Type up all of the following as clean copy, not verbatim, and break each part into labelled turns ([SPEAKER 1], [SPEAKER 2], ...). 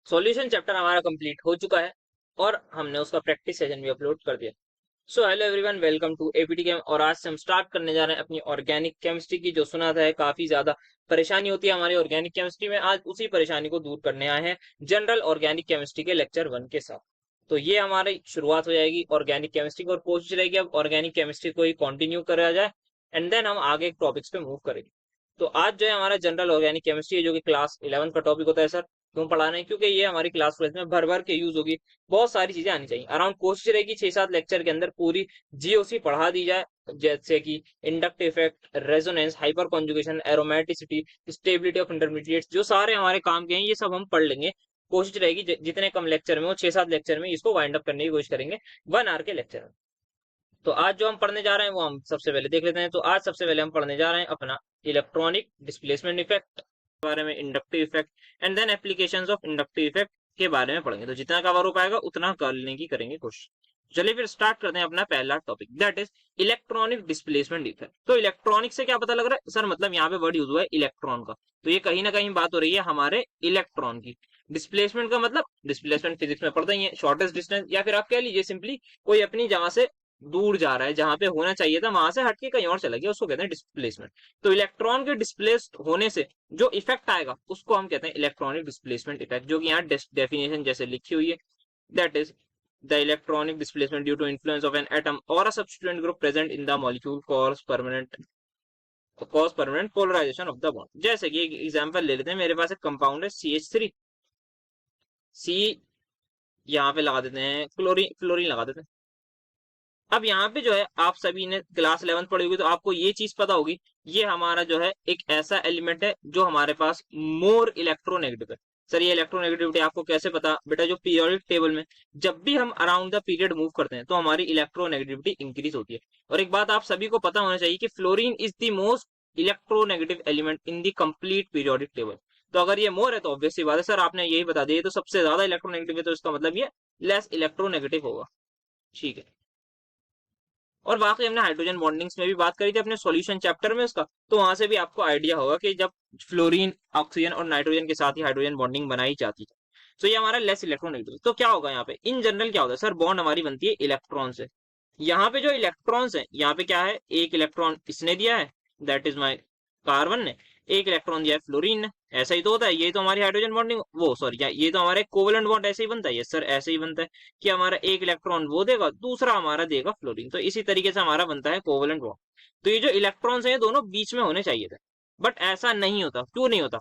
[SPEAKER 1] Solution chapter हमारा complete हो चुका है और हमने उसका प्रैक्टिस सेशन भी अपलोड कर दिया। So hello everyone, welcome to APT chem. और आज से हम स्टार्ट करने जा रहे हैं अपनी ऑर्गेनिक केमिस्ट्री की। जो सुना था है काफी ज्यादा परेशानी होती है हमारी ऑर्गेनिक केमिस्ट्री में, आज उसी परेशानी को दूर करने आए हैं जनरल ऑर्गेनिक केमिस्ट्री के लेक्चर 1 के साथ। तो ये हमारी शुरुआत हो जाएगी ऑर्गेनिक केमिस्ट्री की और कोशिश रहेगी अब ऑर्गेनिक केमिस्ट्री को ही कंटिन्यू करा जाए एंड देन हम आगे टॉपिक्स पे मूव करेंगे। तो आज जो है हमारा जनरल ऑर्गेनिक केमिस्ट्री है, जो कि क्लास 11 का टॉपिक होता है। सर क्यों पढ़ा रहे हैं? क्योंकि ये हमारी क्लास 12 में भर भर के यूज होगी, बहुत सारी चीजें आनी चाहिए। अराउंड कोशिश रहेगी 6-7 लेक्चर के अंदर पूरी जीओसी पढ़ा दी जाए, जैसे कि inductive effect, resonance, hyper conjugation, aromaticity, stability of intermediates, जो सारे हमारे काम के हैं ये सब हम पढ़ लेंगे। कोशिश रहेगी जितने कम लेक्चर में हो, 6-7 लेक्चर में इसको वाइंड अप करने की कोशिश करेंगे 1 आवर के लेक्चर में। तो आज जो हम पढ़ने जा रहे हैं वो हम सबसे पहले देख लेते हैं। तो आज सबसे पहले हम पढ़ने जा रहे हैं अपना इलेक्ट्रॉनिक डिस्प्लेसमेंट इफेक्ट के बारे में, inductive effect and then applications of inductive effect के बारे में पढ़ेंगे। तो जितना कवर हो पाएगा उतना करने की करेंगे कोशिश। चलिए फिर स्टार्ट करते हैं अपना पहला topic, that is electronic displacement effect. तो इलेक्ट्रॉनिक से क्या पता लग रहा है सर? मतलब यहाँ पे वर्ड यूज हुआ है इलेक्ट्रॉन का, तो ये कहीं ना कहीं बात हो रही है हमारे इलेक्ट्रॉन की। डिस्प्लेसमेंट का मतलब, डिस्प्लेसमेंट फिजिक्स में पढ़ते ही है, शॉर्टेस्ट डिस्टेंस, या फिर आप कह लीजिए सिंपली कोई अपनी जगह से दूर जा रहा है, जहां पे होना चाहिए था वहां से हटके कहीं और चला गया, उसको कहते हैं डिस्प्लेसमेंट। तो इलेक्ट्रॉन के डिस्प्लेस्ड होने से जो इफेक्ट आएगा उसको हम कहते हैं इलेक्ट्रॉनिक डिस्प्लेसमेंट इफेक्ट, जो कि यहाँ डेफिनेशन जैसे लिखी हुई है, that is the electronic displacement due to influence of an atom or a substituent group present in the molecule cause permanent polarisation of the bond. जैसे कि एक एग्जांपल ले लेते हैं, मेरे पास एक कंपाउंड है CH3, सी यहाँ पे लगा देते हैं, क्लोरीन फ्लोरीन लगा देते हैं। अब यहाँ पे जो है आप सभी ने क्लास 11 पढ़ी होगी तो आपको ये चीज पता होगी, ये हमारा जो है एक ऐसा एलिमेंट है जो हमारे पास मोर इलेक्ट्रोनेगेटिव है। सर ये इलेक्ट्रोनेगेटिविटी आपको कैसे पता? बेटा जो पीरियोडिक टेबल में जब भी हम अराउंड द पीरियड मूव करते हैं तो हमारी इलेक्ट्रोनेगेटिविटी इंक्रीज होती है। और एक बात आप सभी को पता होना चाहिए कि fluorine is the most electronegative element in the complete periodic table. तो अगर ये मोर है तो ऑब्वियसली बात है सर, आपने यही बता दिया तो सबसे ज्यादा इलेक्ट्रोनेगेटिव है, तो इसका मतलब ये लेस इलेक्ट्रोनेगेटिव होगा। ठीक है। और बाकी हमने हाइड्रोजन बॉन्डिंग्स में भी बात करी थी अपने सॉल्यूशन चैप्टर में उसका, तो वहां से भी आपको आइडिया होगा कि जब फ्लोरीन ऑक्सीजन और नाइट्रोजन के साथ ही हाइड्रोजन बॉन्डिंग बनाई जाती है तो ये हमारा लेस इलेक्ट्रोनेगेटिव। तो क्या होगा यहाँ पे इन जनरल, क्या होता है सर? बॉन्ड हमारी बनती है इलेक्ट्रॉन से। यहाँ पे जो इलेक्ट्रॉन्स है, यहाँ पे क्या है, एक इलेक्ट्रॉन इसने दिया है, दैट इज माई कार्बन ने, एक इलेक्ट्रॉन दिया है फ्लोरीन ने। ऐसा ही तो होता है, ये तो हमारी हाइड्रोजन बॉन्डिंग, वो सॉरी ये तो हमारा कोवेलेंट बॉन्ड ऐसे ही बनता है। यस सर, ऐसे ही बनता है कि हमारा एक इलेक्ट्रॉन वो देगा, दूसरा हमारा देगा फ्लोरीन। तो इसी तरीके से हमारा बनता है कोवेलेंट बॉन्ड। तो ये जो इलेक्ट्रॉन्स है दोनों बीच में होने चाहिए थे, बट ऐसा नहीं होता। क्यों नहीं होता?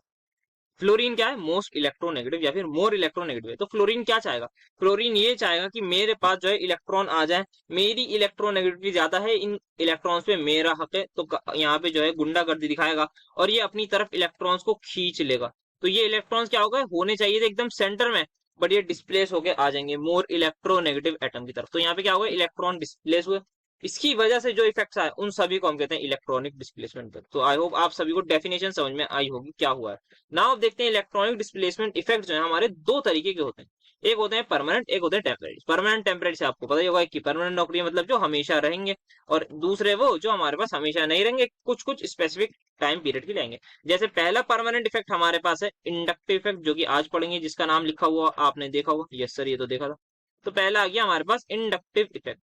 [SPEAKER 1] फ्लोरीन क्या है, मोस्ट इलेक्ट्रोनेगेटिव या फिर मोर इलेक्ट्रोनेगेटिव है। तो फ्लोरीन क्या चाहेगा? फ्लोरीन ये चाहेगा कि मेरे पास जो है इलेक्ट्रॉन आ जाए, मेरी इलेक्ट्रोनेगेटिविटी ज्यादा है, इन इलेक्ट्रॉन्स पे मेरा हक है। तो यहाँ पे जो है गुंडागर्दी दिखाएगा और ये अपनी तरफ इलेक्ट्रॉन्स को खींच लेगा। तो ये इलेक्ट्रॉन्स क्या होगा, होने चाहिए थे एकदम सेंटर में, बट ये डिस्प्लेस होके आ जाएंगे मोर इलेक्ट्रोनेगेटिव एटम की तरफ। तो यहाँ पे क्या होगा, इलेक्ट्रॉन डिस्प्लेस हुए, इसकी वजह से जो इफेक्ट्स आए उन सभी को हम कहते हैं इलेक्ट्रॉनिक डिस्प्लेसमेंट। तो आई होप आप सभी को डेफिनेशन समझ में आई होगी क्या हुआ है। नाउ अब देखते हैं इलेक्ट्रॉनिक डिस्प्लेसमेंट इफेक्ट जो है हमारे दो तरीके के होते हैं, एक होते हैं परमानेंट, एक होते हैं टेम्परेरी। परमानेंट टेम्परेरी से आपको पता ही होगा कि परमानेंट नौकरी मतलब जो हमेशा रहेंगे, और दूसरे वो जो हमारे पास हमेशा नहीं रहेंगे, कुछ कुछ स्पेसिफिक टाइम पीरियड के लेंगे। जैसे पहला परमानेंट इफेक्ट हमारे पास है इंडक्टिव इफेक्ट, जो कि आज पढ़ेंगे, जिसका नाम लिखा हुआ आपने देखा होगा। यस सर, ये तो देखा था। तो पहला आ गया हमारे पास इंडक्टिव इफेक्ट।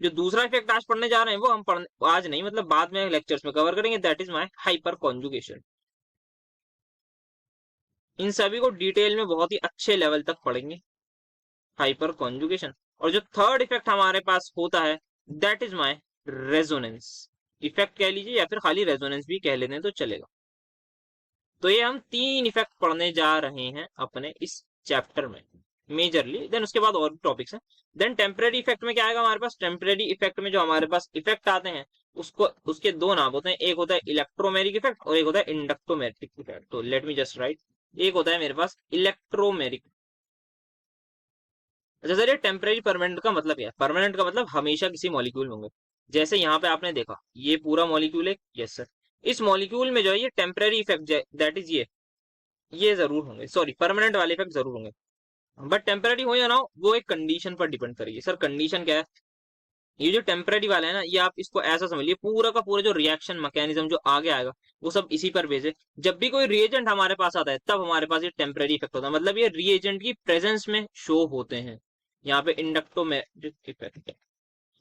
[SPEAKER 1] जो दूसरा इफेक्ट आज पढ़ने जा रहे हैं वो हम आज नहीं, मतलब बाद में लेक्चर्स में कवर करेंगे, that is my hyperconjugation. इन सभी को डिटेल में बहुत ही अच्छे लेवल तक पढ़ेंगे, हाइपर कॉन्जुगेशन। और जो थर्ड इफेक्ट हमारे पास होता है that is my resonance effect कह लीजिए, या फिर खाली रेजोनेंस भी कह लेते हैं तो चलेगा। तो ये हम तीन इफेक्ट पढ़ने जा रहे हैं अपने इस चैप्टर में मेजरली, देन उसके बाद और भी टॉपिक्स हैं। देन टेम्परेरी इफेक्ट में क्या आएगा हमारे पास? टेम्परेरी इफेक्ट में जो हमारे पास इफेक्ट आते हैं उसको, उसके दो नाम होते हैं, एक होता है इलेक्ट्रोमेरिक इफेक्ट और एक होता है इंडक्टोमेरिक इफेक्ट। तो लेट मी जस्ट राइट, एक होता है मेरे पास इलेक्ट्रोमेरिक। अच्छा सर, ये टेम्परेरी परमानेंट का मतलब क्या है? परमानेंट का मतलब हमेशा किसी मॉलिक्यूल में होंगे। जैसे यहाँ पे आपने देखा ये पूरा मॉलिक्यूल है, यस सर, इस मॉलिक्यूल में जो है ये टेम्परेरी इफेक्ट दैट इज ये जरूर होंगे, सॉरी परमानेंट वाले इफेक्ट जरूर होंगे। बट टेम्पररी हो या ना हो वो एक कंडीशन पर डिपेंड करेगी। सर कंडीशन क्या है? ये जो टेम्परेरी वाला है ना, ये आप इसको ऐसा समझ लीजिए, पूरा का पूरा जो रिएक्शन मैकेनिज्म जो आगे आएगा वो सब इसी पर बेस है। जब भी कोई रिएजेंट हमारे पास आता है तब हमारे पास ये टेम्परेरी इफेक्ट होता है, मतलब ये रिएजेंट की प्रेजेंस में शो होते हैं। यहाँ पे इंडक्टोमेट्रिक इफेक्ट,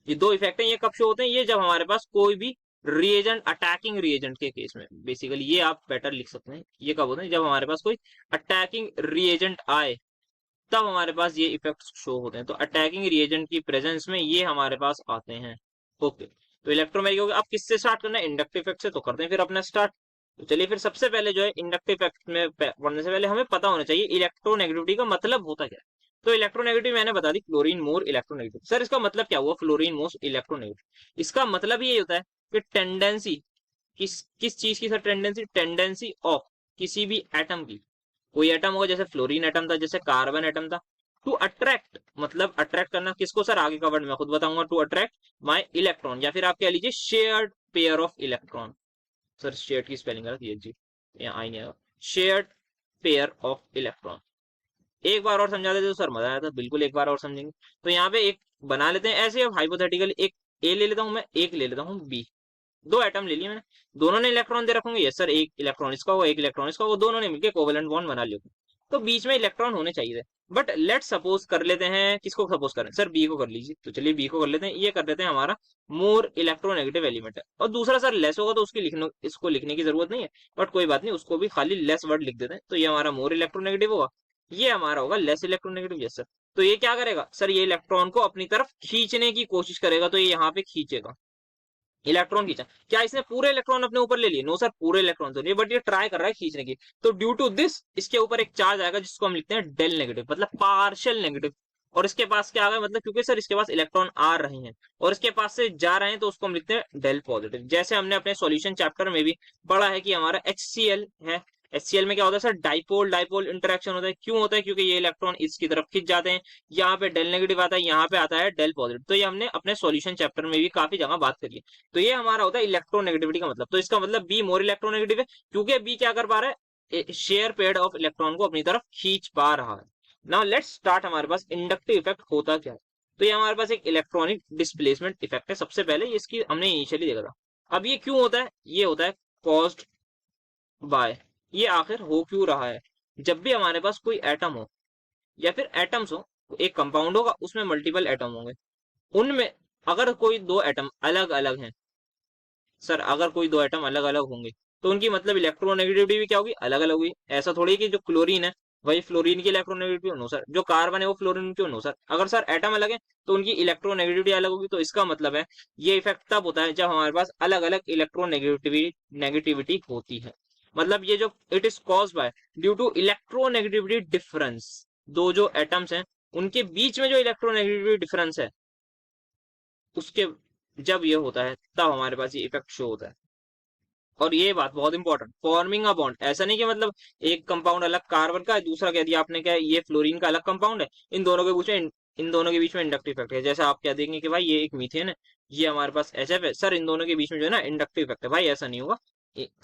[SPEAKER 1] ये दो इफेक्ट हैं, ये कब शो होते हैं? ये जब हमारे पास कोई भी रिएजेंट, अटैकिंग रिएजेंट के केस में बेसिकली, ये आप बेटर लिख सकते हैं। ये कब होते हैं? जब हमारे पास कोई अटैकिंग रिएजेंट आए तब हमारे पास ये इफेक्ट्स शो होते हैं। तो अटैकिंग रिएजेंट की प्रेजेंस में ये हमारे पास आते हैं। ओके, तो इलेक्ट्रोमैग्नेटिक, आप किससे स्टार्ट करना है? इंडक्टिव इफेक्ट से। तो करते हैं फिर अपना स्टार्ट। तो चलिए फिर सबसे पहले जो है इंडक्टिव इफेक्ट में पढ़ने से पहले हमें पता होना चाहिए इलेक्ट्रोनेगेटिविटी का मतलब होता क्या है। तो इलेक्ट्रोनेगेटिव मैंने बता दी, फ्लोरीन मोर इलेक्ट्रोनेगेटिव। सर इसका मतलब क्या हुआ, फ्लोरीन मोर इलेक्ट्रोनेगेटिव? इसका मतलब ये होता है कि टेंडेंसी, किस किस चीज की सर टेंडेंसी? टेंडेंसी ऑफ किसी भी एटम की, कोई एटम होगा, जैसे फ्लोरीन एटम था, जैसे कार्बन एटम था, टू अट्रैक्ट, मतलब अट्रैक्ट करना किसको सर? आगे का वर्ड मैं खुद बताऊंगा। टू अट्रैक्ट माई इलेक्ट्रॉन, या फिर आप कह लीजिए shared pair of electron. Sir shared की स्पेलिंग गलत, ये जी यहाँ आई नहीं आएगा। Shared pair of electron. एक बार और समझा देते तो सर मजा आया था, बिल्कुल एक बार और समझेंगे। तो यहाँ पे एक बना लेते हैं ऐसे, अब हाइपोथेटिकली एक ए ले लेता हूँ मैं, एक ले लेता हूँ बी। दो एटम ले लिए मैंने, दोनों ने इलेक्ट्रॉन दे रखेंगे। यस सर, एक इलेक्ट्रॉन इसका होगा, एक इलेक्ट्रॉन इसका होगा, दोनों ने मिलकर कोवेलेंट बॉन्ड बना लिया। तो बीच में इलेक्ट्रॉन होने चाहिए थे। बट लेट सपोज कर लेते हैं, किसको सपोज करें सर? बी को कर लीजिए। तो चलिए बी को कर लेते हैं, ये कर लेते हैं हमारा मोर इलेक्ट्रोनेगेटिव एलिमेंट है। और दूसरा सर लेस होगा तो उसकी लिखने, इसको लिखने की जरूरत नहीं है, बट कोई बात नहीं, उसको भी खाली लेस वर्ड लिख देते हैं। तो ये हमारा मोर इलेक्ट्रोनेगेटिव होगा, ये हमारा होगा लेस इलेक्ट्रोनेगेटिव। Yes sir. तो ये क्या करेगा सर? ये इलेक्ट्रॉन को अपनी तरफ खींचने की कोशिश करेगा, तो ये यहाँ पे खींचेगा, इलेक्ट्रॉन खींचा। क्या इसने पूरे इलेक्ट्रॉन अपने ऊपर ले लिए? नो सर, पूरे इलेक्ट्रॉन तो नहीं, बट ये ट्राई कर रहा है खींचने की। तो ड्यू टू दिस इसके ऊपर एक चार्ज आएगा जिसको हम लिखते हैं डेल नेगेटिव, मतलब पार्शियल नेगेटिव। और इसके पास क्या आ गया, मतलब क्योंकि सर इसके पास इलेक्ट्रॉन आ रहे हैं और इसके पास से जा रहे हैं, तो उसको हम लिखते हैं डेल पॉजिटिव। जैसे हमने अपने सॉल्यूशन चैप्टर में भी पढ़ा है कि हमारा HCl है, HCl में क्या होता है सर? डाइपोल डाइपोल इंटरेक्शन होता है। क्यों होता है? क्योंकि ये इलेक्ट्रॉन इसकी तरफ खिंच जाते हैं। यहाँ पे डेल नेगेटिव आता है, यहाँ पे आता है डेल पॉजिटिव। तो ये हमने अपने सॉल्यूशन चैप्टर में भी काफी जगह बात करी है। तो ये हमारा होता है इलेक्ट्रोनेगेटिविटी का मतलब। तो इसका मतलब बी मोर इलेक्ट्रोनेगेटिव है, क्योंकि बी क्या कर पा रहा है? शेयर पेयर ऑफ इलेक्ट्रॉन को अपनी तरफ खींच पा रहा है। Now let's start. हमारे पास इंडक्टिव इफेक्ट होता क्या है? तो ये हमारे पास एक इलेक्ट्रॉनिक डिस्प्लेसमेंट इफेक्ट है। सबसे पहले इसकी हमने इनिशियली देखा था। अब ये क्यों होता है? ये होता है कॉज्ड बाय, ये आखिर हो क्यों रहा है? जब भी हमारे पास कोई एटम हो या फिर एटम्स हो, एक कंपाउंड होगा उसमें मल्टीपल एटम होंगे, उनमें अगर कोई दो एटम अलग अलग हैं सर, अगर कोई दो एटम अलग अलग होंगे तो उनकी मतलब इलेक्ट्रोनेगेटिविटी भी क्या होगी? अलग अलग होगी। ऐसा थोड़ी कि जो क्लोरीन है वही फ्लोरीन की इलेक्ट्रोनेगेटिविटी हो, नो सर। जो कार्बन है वो फ्लोरीन की हो, नो सर। अगर सर एटम अलग है तो उनकी इलेक्ट्रोनेगेटिविटी अलग होगी। तो इसका मतलब है ये इफेक्ट तब होता है जब हमारे पास अलग अलग इलेक्ट्रोनेगेटिविटी नेगेटिविटी होती है। मतलब ये जो it is cause by due to electronegativity difference, दो जो एटम्स हैं उनके बीच में जो इलेक्ट्रोनेगेटिविटी डिफरेंस है उसके, जब ये होता है तब हमारे पास ये इफेक्ट शो होता है। और ये बात बहुत इंपॉर्टेंट, फॉर्मिंग अ बॉन्ड, ऐसा नहीं कि मतलब एक कंपाउंड अलग कार्बन का है, दूसरा कह दिया आपने क्या ये फ्लोरीन का अलग कंपाउंड है, इन दोनों के बीच में, इन दोनों के बीच में इंडक्टिव इफेक्ट है। जैसे आप क्या देखेंगे कि भाई ये एक मीथेन है, ये हमारे पास HF है, सर इन दोनों के बीच में जो है ना इंडक्टिव इफेक्ट है। भाई ऐसा नहीं होगा।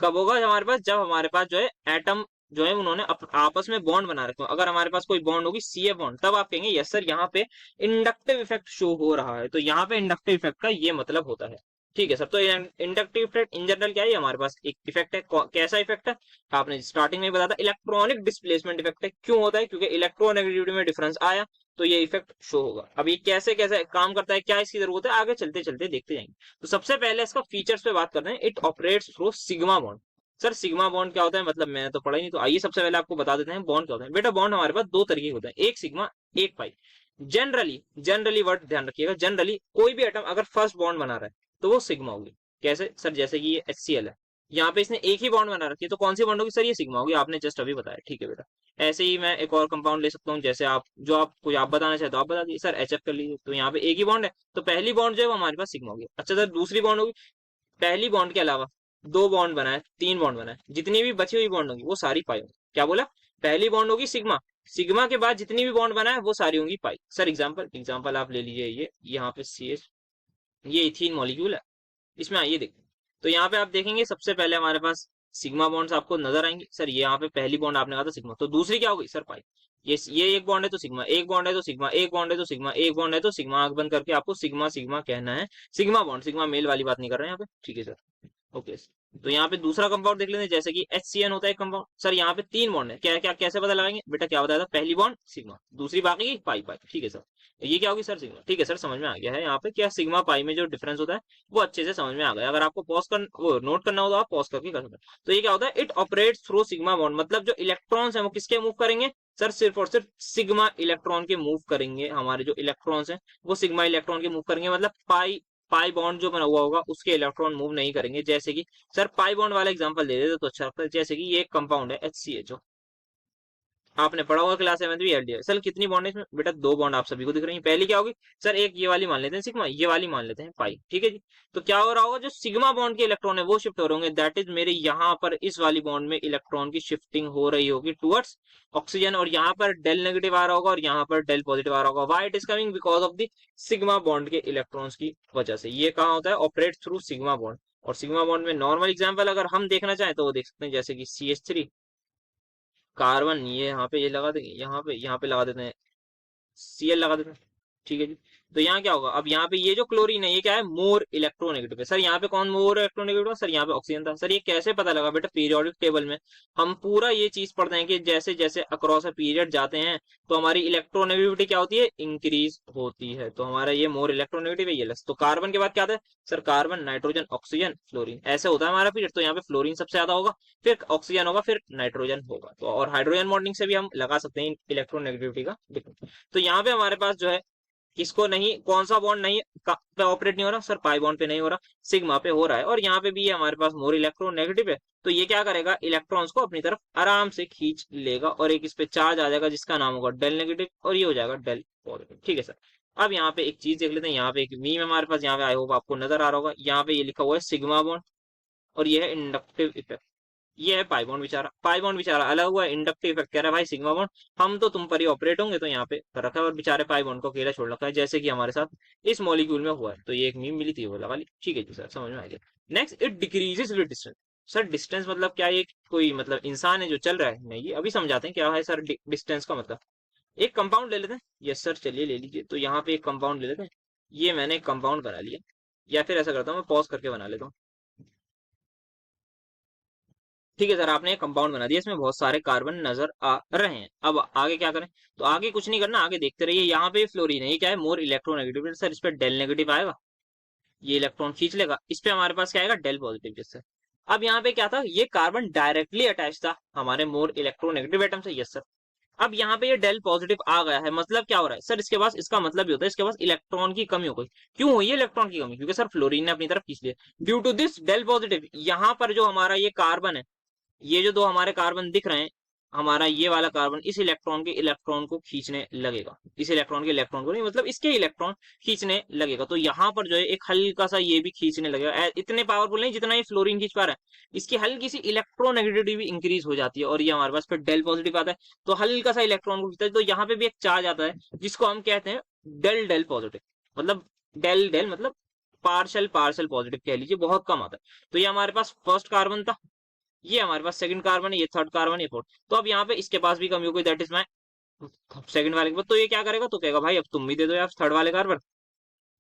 [SPEAKER 1] कब होगा हमारे पास? जब हमारे पास जो है एटम जो है उन्होंने आपस में बॉन्ड बना रखे हो। अगर हमारे पास कोई बॉन्ड होगी CF बॉन्ड, तब आप कहेंगे यस सर यहाँ पे इंडक्टिव इफेक्ट शो हो रहा है। तो यहाँ पे इंडक्टिव इफेक्ट का ये मतलब होता है। ठीक है सर। तो इंडक्टिव इफेक्ट इन जनरल क्या है? हमारे पास एक इफेक्ट है। कैसा इफेक्ट है? आपने स्टार्टिंग में बताया था, इलेक्ट्रॉनिक डिस्प्लेसमेंट इफेक्ट है। क्यों होता है? क्योंकि इलेक्ट्रोनेगेटिविटी में डिफरेंस आया तो ये इफेक्ट शो होगा। अब ये कैसे कैसे काम करता है, क्या इसकी जरूरत है, आगे चलते चलते देखते जाएंगे। तो सबसे पहले इसका फीचर्स पे बात करते हैं। It operates through sigma bond. Sir sigma bond क्या होता है? मतलब मैंने तो पढ़ा ही नहीं, तो आइए सबसे पहले आपको बता देते हैं बॉन्ड क्या होता है। बेटा बॉन्ड हमारे पास दो तरीके के होते हैं, एक सिग्मा एक पाई। जनरली, जनरली वर्ड ध्यान रखिएगा, जनरली कोई भी एटम अगर फर्स्ट बॉन्ड बना रहा है तो वो सिग्मा होगी। कैसे सर? जैसे कि ये HCl है, यहाँ पे इसने एक ही बॉन्ड बना रखी है, तो कौन सी बॉन्ड होगी सर? ये सिग्मा होगी। आपने जस्ट अभी बताया, ठीक है बेटा। ऐसे ही मैं एक और कंपाउंड ले सकता हूँ, जैसे आप जो आप कोई आप बताना चाहते हो आप बता दीजिए। सर HF कर लीजिए, तो यहाँ पे एक ही बॉन्ड है, तो पहली बॉन्ड जो है वो हमारे पास सिग्मा होगी। अच्छा सर दूसरी बॉन्ड होगी, पहली बॉन्ड के अलावा दो बॉन्ड बनाए, तीन बॉन्ड बनाए, जितनी भी बची हुई बॉन्ड होगी वो सारी पाई होंगी। क्या बोला? पहली बॉन्ड होगी सिग्मा, सिग्मा के बाद जितनी भी बॉन्ड बनाए वो सारी होंगी पाई। सर एग्जांपल, एग्जांपल आप ले लीजिए, ये यहाँ पे CH, ये इथीन मॉलिक्यूल है, इसमें आइए देखते हैं। तो यहाँ पे आप देखेंगे सबसे पहले हमारे पास सिग्मा बॉन्ड्स आपको नजर आएंगे। सर ये यहाँ पे पहली बॉन्ड आपने कहा था सिग्मा, तो दूसरी क्या होगी सर पाई। ये एक बॉन्ड है तो सिग्मा, एक बॉन्ड है तो सिग्मा, एक बॉन्ड है तो सिग्मा, एक बॉन्ड है तो सिग्मा, आंख बंद करके आपको सिग्मा सिग्मा कहना है। सिग्मा बॉन्ड, सिग्मा मेल वाली बात नहीं कर रहे हैं यहाँ पे, ठीक है सर। ओके, तो यहाँ पे दूसरा कंपाउंड देख लेते हैं, जैसे कि HCN होता है कंपाउंड। सर यहाँ पे 3 बॉन्ड है, क्या क्या कैसे पता लगाएंगे बेटा, क्या बताया था, पहली बॉन्ड सिग्मा, दूसरी बाकी की पाई पाई, ठीक है सर। तो ये क्या होगी सर सिग्मा, ठीक है सर, समझ में आ गया है यहाँ पे क्या सिग्मा पाई में जो डिफरेंस होता है वो अच्छे से समझ में आ गया। अगर आपको पॉज कर वो नोट करना हो तो आप पॉज करके कर सकते हैं। तो ये क्या होता है, it operates through sigma bond, मतलब जो इलेक्ट्रॉन्स है वो किसके मूव करेंगे सर, सिर्फ और सिर्फ सिग्मा इलेक्ट्रॉन के मूव करेंगे। हमारे जो इलेक्ट्रॉन्स हैं वो सिग्मा इलेक्ट्रॉन के मूव करेंगे, मतलब पाई पाई बॉन्ड जो बना हुआ होगा उसके इलेक्ट्रॉन मूव नहीं करेंगे। जैसे कि सर पाई बॉन्ड वाला एग्जांपल दे देते तो अच्छा लगता है, जैसे कि ये एक कंपाउंड है HCHO, आपने पढ़ा होगा क्लास 7 भी एलडीआई। सर कितनी बॉन्ड है इसमें बेटा, 2 बॉन्ड आप सभी को दिख रही है। पहली क्या होगी सर, एक ये वाली मान लेते हैं सिग्मा, ये वाली मान लेते हैं पाई, ठीक है जी। तो क्या हो रहा होगा, जो सिग्मा बॉन्ड के इलेक्ट्रॉन है वो शिफ्ट हो रहे होंगे, दैट इज मेरे यहाँ पर इस वाली बॉन्ड में इलेक्ट्रॉन की शिफ्टिंग हो रही होगी टुवर्ड्स ऑक्सीजन, और यहाँ पर डेल नेगेटिव आ रहा होगा और यहाँ पर डेल पॉजिटिव आ रहा होगा। Why it is coming, because of the sigma bond के इलेक्ट्रॉन्स की वजह से। ये कहाँ होता है, ऑपरेट थ्रू सिग्मा बॉन्ड। और सिग्मा बॉन्ड में नॉर्मल एग्जाम्पल अगर हम देखना चाहें तो वो देख सकते हैं, जैसे कि CH3 कार्बन, ये यहाँ पे ये लगा देंगे, यहाँ पे लगा देते हैं Cl लगा देते हैं, ठीक है जी। तो यहाँ क्या होगा, अब यहाँ पे ये जो क्लोरीन है ये क्या है, मोर इलेक्ट्रोनेगेटिव है। सर यहाँ पे कौन मोर इलेक्ट्रोनेगेटिव है, सर यहाँ पे ऑक्सीजन था। सर ये कैसे पता लगा बेटा, पीरियोडिक टेबल में हम पूरा ये चीज पढ़ते हैं कि जैसे जैसे अक्रॉस अ पीरियड जाते हैं तो हमारी इलेक्ट्रोनेगेटिविटी क्या होती है, इंक्रीज होती है। तो हमारा ये मोर इलेक्ट्रोनेगेटिव है, ये लेस। तो कार्बन के बाद क्या आता है sir, carbon, nitrogen, oxygen, fluorine, ऐसे होता है हमारा पीरियड। तो यहाँ पे फ्लोरीन सबसे ज्यादा होगा, फिर ऑक्सीजन होगा, फिर नाइट्रोजन होगा। तो और हाइड्रोजन बॉन्डिंग से भी हम लगा सकते हैं इलेक्ट्रोनेगेटिविटी का डिफरेंस। तो यहाँ पे हमारे पास जो है किसको नहीं, कौन सा बॉन्ड नहीं पे ऑपरेट नहीं हो रहा सर, पाई बॉन्ड पे नहीं हो रहा, सिग्मा पे हो रहा है। और यहाँ पे भी ये हमारे पास मोर इलेक्ट्रोनेगेटिव है, तो ये क्या करेगा, इलेक्ट्रॉन्स को अपनी तरफ आराम से खींच लेगा और एक इस पे चार्ज आ जाएगा जिसका नाम होगा डेल नेगेटिव, और ये हो जाएगा डेल पॉजिटिव, ठीक है सर। अब यहाँ पे एक चीज देख लेते हैं, यहाँ पे एक मीम हमारे पास यहाँ पे आई होगा, आपको नजर आ रहा होगा, यहाँ पे ये लिखा हुआ है सिग्मा बॉन्ड और ये है इंडक्टिव इफेक्ट। ये है पाई बॉन्ड बेचारा, पाई बॉन्ड बेचारा अलग हुआ है, इंडक्टिव इफेक्ट कह रहा है भाई सिग्मा बॉन्ड हम तो तुम पर ही ऑपरेट होंगे, तो यहाँ पे कर रखा है, और बेचारे पाई बॉन्ड को अकेला छोड़ रखा है, जैसे कि हमारे साथ इस मॉलिक्यूल में हुआ है। तो ये एक मीम मिली थी वो लगा ली, ठीक है जी सर, समझ में आ गया। Next, it decreases with distance. Sir distance मतलब क्या, ये कोई मतलब इंसान है जो चल रहा है, नहीं ये अभी समझाते हैं क्या है सर डिस्टेंस का मतलब। एक कंपाउंड ले लेते हैं, यस सर चलिए ले लीजिए। तो यहाँ पे एक कंपाउंड ले लेते हैं, ये मैंने एक कंपाउंड बना लिया, या फिर ऐसा करता हूँ मैं पॉज करके बना लेता हूँ, ठीक है सर। आपने एक कंपाउंड बना दिया, इसमें बहुत सारे कार्बन नजर आ रहे हैं। अब आगे क्या करें, तो आगे कुछ नहीं करना, आगे देखते रहिए। यहाँ पे फ्लोरीन है, ये क्या है, मोर इलेक्ट्रोनेगेटिव, सर इस पे डेल नेगेटिव आएगा, ये इलेक्ट्रॉन खींच लेगा, इस पे हमारे पास क्या आएगा, डेल पॉजिटिव जैसे। अब यहाँ पे क्या था, ये कार्बन डायरेक्टली अटैच था हमारे मोर इलेक्ट्रोनेगेटिव एटम से, यस सर। अब यहाँ पे ये डेल पॉजिटिव आ गया है, मतलब क्या हो रहा है सर, इसके पास, इसका मतलब ये होता है इसके पास इलेक्ट्रॉन की कमी हो गई। क्यों हुई है इलेक्ट्रॉन की कमी, क्योंकि सर फ्लोरीन ने अपनी तरफ खींच लिया। Due to this del positive, यहाँ पर जो हमारा ये कार्बन है, ये जो दो हमारे कार्बन दिख रहे हैं, हमारा ये वाला कार्बन इस इलेक्ट्रॉन के इलेक्ट्रॉन को खींचने लगेगा, इस इलेक्ट्रॉन के इलेक्ट्रॉन को नहीं, मतलब इसके इलेक्ट्रॉन खींचने लगेगा। तो यहाँ पर जो है एक हल्का सा ये भी खींचने लगेगा, इतने पावरफुल नहीं जितना ये फ्लोरीन खींच पा रहा है, इसकी हल्की सी इलेक्ट्रोनेगेटिविटी भी इंक्रीज हो जाती है, और ये हमारे पास फिर डेल पॉजिटिव आता है, तो हल्का सा इलेक्ट्रॉन को खींचता है। तो यहाँ पे भी एक चार्ज आता है जिसको हम कहते हैं डेल डेल पॉजिटिव, मतलब डेल डेल मतलब पार्शल पार्शल पॉजिटिव कह लीजिए, बहुत कम आता है। तो ये हमारे पास फर्स्ट कार्बन था, ये हमारे पास सेकंड कार्बन है, ये थर्ड कार्बन है, ये फोर्थ। तो अब यहाँ पे इसके पास भी कमी हो गई, दैट इज माई सेकंड वाले के पास। तो ये क्या करेगा, तो कहेगा भाई अब तुम भी दे दो यार थर्ड वाले कार्बन,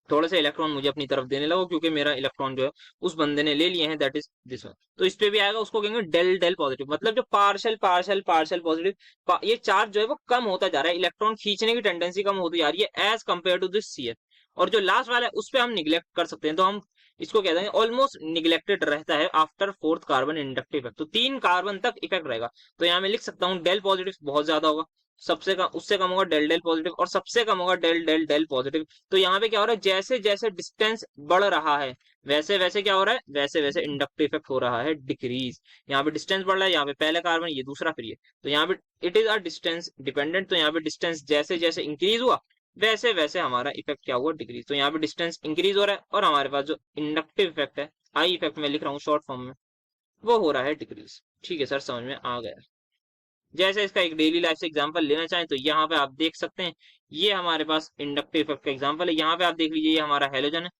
[SPEAKER 1] थोड़े से इलेक्ट्रॉन मुझे अपनी तरफ देने लगो, क्योंकि मेरा इलेक्ट्रॉन जो है उस बंदे ने ले लिए हैं, दैट इज दिस वन। तो इस पे भी आएगा, उसको कहेंगे डेल डेल पॉजिटिव, मतलब जो पार्शल पार्शल पार्शल पॉजिटिव, ये चार्ज जो है वो कम होता जा रहा है, इलेक्ट्रॉन खींचने की टेंडेंसी कम होती जा रही है as compare to this CF। और जो लास्ट वाला है उस पर हम निग्लेक्ट कर सकते हैं, तो हम इसको कहते हैं ऑलमोस्ट निग्लेक्टेड रहता है after fourth carbon inductive effect, तो 3 कार्बन तक इफेक्ट रहेगा। तो यहाँ मैं लिख सकता हूँ डेल पॉजिटिव बहुत ज्यादा होगा, सबसे कम, उससे कम होगा डेल डेल पॉजिटिव, और सबसे कम होगा डेल डेल डेल पॉजिटिव। तो यहाँ पे क्या हो रहा है, जैसे जैसे डिस्टेंस बढ़ रहा है वैसे वैसे क्या हो रहा है, वैसे वैसे इंडक्टिव इफेक्ट हो रहा है डिक्रीज। यहाँ पे डिस्टेंस बढ़ रहा है, यहाँ पे पहले कार्बन, ये दूसरा, फिर ये। तो यहाँ पे it is a distance dependent, तो यहाँ पे डिस्टेंस जैसे जैसे इंक्रीज हुआ वैसे वैसे हमारा इफेक्ट क्या हुआ, डिक्रीज। तो यहाँ पे डिस्टेंस इंक्रीज हो रहा है, और हमारे पास जो इंडक्टिव इफेक्ट है, आई इफेक्ट में लिख रहा हूँ शॉर्ट फॉर्म में, वो हो रहा है डिक्रीज। ठीक है सर, समझ में आ गया। जैसे इसका एक डेली लाइफ से एग्जांपल लेना चाहें तो यहाँ पे आप देख सकते हैं, ये हमारे पास इंडक्टिव इफेक्ट का एग्जांपल है। यहाँ पे आप देख लीजिए, ये हमारा हेलोजन है,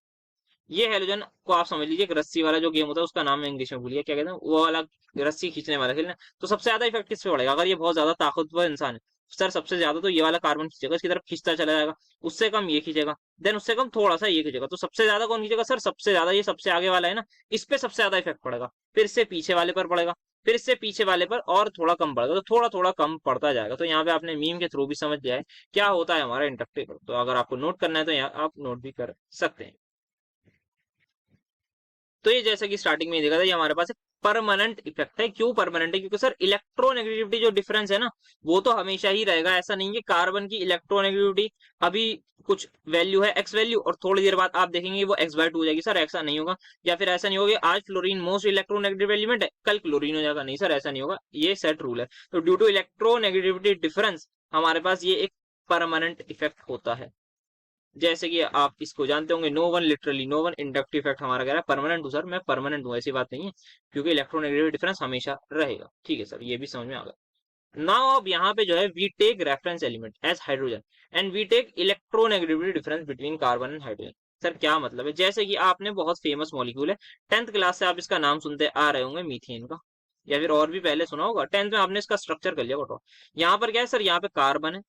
[SPEAKER 1] ये हेलोजन को आप समझ लीजिए, एक रस्सी वाला जो गेम होता है उसका नाम मैं इंग्लिश में भूल गया क्या कहते हैं, वो वाला रस्सी खींचने वाला खेलना। तो सबसे ज्यादा इफेक्ट किस पे पड़ेगा? अगर ये बहुत ज्यादा ताकतवर इंसान है सर, सबसे ज्यादा तो ये वाला कार्बन खींचेगा, इसकी तरफ खींचता चला जाएगा। उससे कम ये खींचेगा, देन उससे कम थोड़ा सा ये खींचेगा। तो सबसे ज्यादा कौन खींचेगा सर? सबसे ज्यादा ये सबसे आगे वाला है ना, इस पे सबसे ज्यादा इफेक्ट पड़ेगा। फिर इससे पीछे वाले पर पड़ेगा, फिर इससे पीछे वाले पर, और थोड़ा कम पड़ेगा, तो थोड़ा थोड़ा कम पड़ता जाएगा। तो यहाँ पे आपने मीम के थ्रू भी समझ लिया है क्या होता है हमारा इंडक्टिव। तो अगर आपको नोट करना है तो यहाँ आप नोट भी कर सकते हैं। तो ये जैसा कि स्टार्टिंग में ही देखा था, ये हमारे पास एक परमानेंट इफेक्ट है। क्यों परमानेंट है? क्योंकि सर इलेक्ट्रोनेगेटिविटी जो डिफरेंस है ना, वो तो हमेशा ही रहेगा। ऐसा नहीं है कार्बन की इलेक्ट्रोनेगेटिविटी अभी कुछ वैल्यू है एक्स वैल्यू, और थोड़ी देर बाद आप देखेंगे वो x/2 हो जाएगी। सर ऐसा नहीं होगा। या फिर ऐसा नहीं होगा कि आज फ्लोरीन मोस्ट इलेक्ट्रोनेगेटिव एलिमेंट है, कल क्लोरीन हो जाएगा। नहीं सर, ऐसा नहीं होगा, ये सेट रूल है। तो ड्यू टू इलेक्ट्रोनेगेटिविटी डिफरेंस हमारे पास ये एक परमानेंट इफेक्ट होता है। जैसे कि आप इसको जानते होंगे, no one literally no one inductive effect हमारा कह रहा है परमानेंट हूँ सर, मैं परमानेंट हूँ, ऐसी बात नहीं है, क्योंकि इलेक्ट्रोनेगेटिव डिफरेंस हमेशा रहेगा। ठीक है सर, ये भी समझ में आ गया। नाउ अब यहाँ पे जो है we take reference element as hydrogen and we take electronegativity difference between carbon and hydrogen. Sir क्या मतलब है? जैसे कि आपने बहुत फेमस मॉलिक्यूल है, 10th क्लास से आप इसका नाम सुनते आ रहे होंगे, मीथेन का, या फिर और भी पहले सुना होगा, 10th में आपने इसका स्ट्रक्चर कर लिया होगा। यहाँ पर क्या है सर? यहाँ पे कार्बन है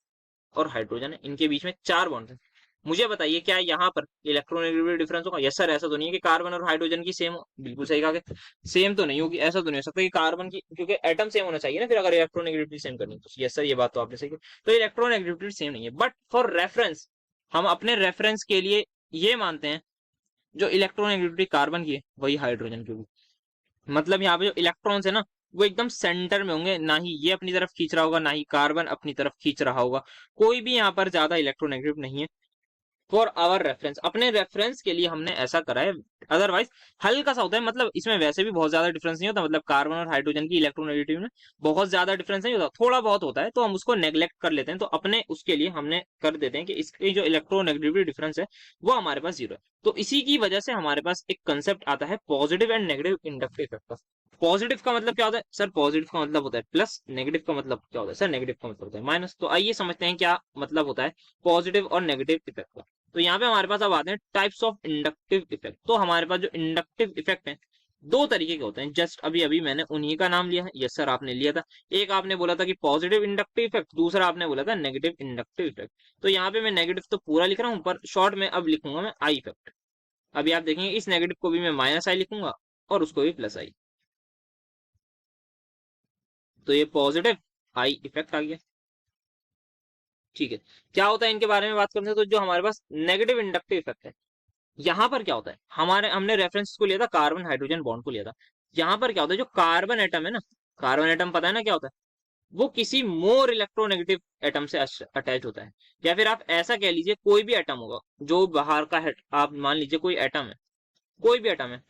[SPEAKER 1] और हाइड्रोजन है, इनके बीच में 4 बॉन्ड है। मुझे बताइए क्या यहाँ पर इलेक्ट्रोनेगेटिविटी डिफरेंस होगा? यस सर, ऐसा तो नहीं है कि कार्बन और हाइड्रोजन की सेम हो। बिल्कुल सही कहा, सेम तो नहीं होगी। ऐसा तो नहीं हो सकता कि कार्बन की, क्योंकि एटम सेम होना चाहिए ना फिर अगर इलेक्ट्रोनेगेटिविटी सेम करनी तो। यस सर, ये बात तो आपने सही की। तो इलेक्ट्रोनेगेटिविटी सेम नहीं है, बट फॉर रेफरेंस, हम अपने रेफरेंस के लिए ये मानते हैं जो इलेक्ट्रोनेगेटिविटी कार्बन की है वही हाइड्रोजन की होगी। मतलब यहाँ पे जो इलेक्ट्रॉन्स है ना, वो एकदम सेंटर में होंगे, ना ही ये अपनी तरफ खींच रहा होगा ना ही कार्बन अपनी तरफ खींच रहा होगा। कोई भी यहाँ पर ज्यादा इलेक्ट्रोनेगेटिव नहीं है। फॉर आवर रेफरेंस, अपने रेफरेंस के लिए हमने ऐसा करा है। अदरवाइज हल्का सा होता है, मतलब इसमें वैसे भी बहुत ज्यादा डिफरेंस नहीं होता। मतलब कार्बन और हाइड्रोजन की इलेक्ट्रोनेगेटिव में बहुत ज्यादा डिफरेंस नहीं होता, थोड़ा बहुत होता है, तो हम उसको नेग्लेक्ट कर लेते हैं। तो अपने उसके लिए हमने कर देते हैं कि इसकी जो इलेक्ट्रोनेगेटिविटी डिफरेंस है वो हमारे पास 0 है। तो इसी की वजह से हमारे पास एक कंसेप्ट आता है positive and negative inductive effect का। पॉजिटिव का मतलब क्या होता है सर? पॉजिटिव का मतलब होता है प्लस, नेगेटिव का मतलब क्या होता है सर? नेगेटिव का मतलब होता है माइनस। तो आइए समझते हैं क्या मतलब होता है पॉजिटिव और नेगेटिव इफेक्ट का। तो यहाँ पे हमारे पास अब आते हैं टाइप्स ऑफ इंडक्टिव इफेक्ट। तो हमारे पास जो इंडक्टिव इफेक्ट है दो तरीके के होते हैं। जस्ट अभी अभी मैंने उन्हीं का नाम लिया है। यस सर, आपने लिया था। एक आपने बोला था कि पॉजिटिव इंडक्टिव इफेक्ट, दूसरा आपने बोला था नेगेटिव इंडक्टिव इफेक्ट। तो यहाँ पे मैं नेगेटिव तो पूरा लिख रहा हूँ, पर शॉर्ट में अब लिखूंगा मैं आई इफेक्ट। अभी आप देखेंगे इस नेगेटिव को भी मैं माइनस आई लिखूंगा और उसको भी प्लस आई। तो ये पॉजिटिव आई इफेक्ट आ गया। ठीक है, क्या होता है इनके बारे में बात करते हैं। तो जो हमारे पास नेगेटिव इंडक्टिव इफेक्ट है, यहाँ पर क्या होता है? हमने रेफरेंस को लिया था कार्बन हाइड्रोजन बॉन्ड को लिया था। यहाँ पर क्या होता है? जो कार्बन एटम है ना, कार्बन एटम पता है ना क्या होता है? वो किसी मोर इलेक्ट्रोनेगेटिव एटम से अटैच होता है। या फिर आप ऐसा कह लीजिए, कोई भी एटम होगा जो बाहर का है, आप मान लीजिए कोई एटम है, कोई भी एटम है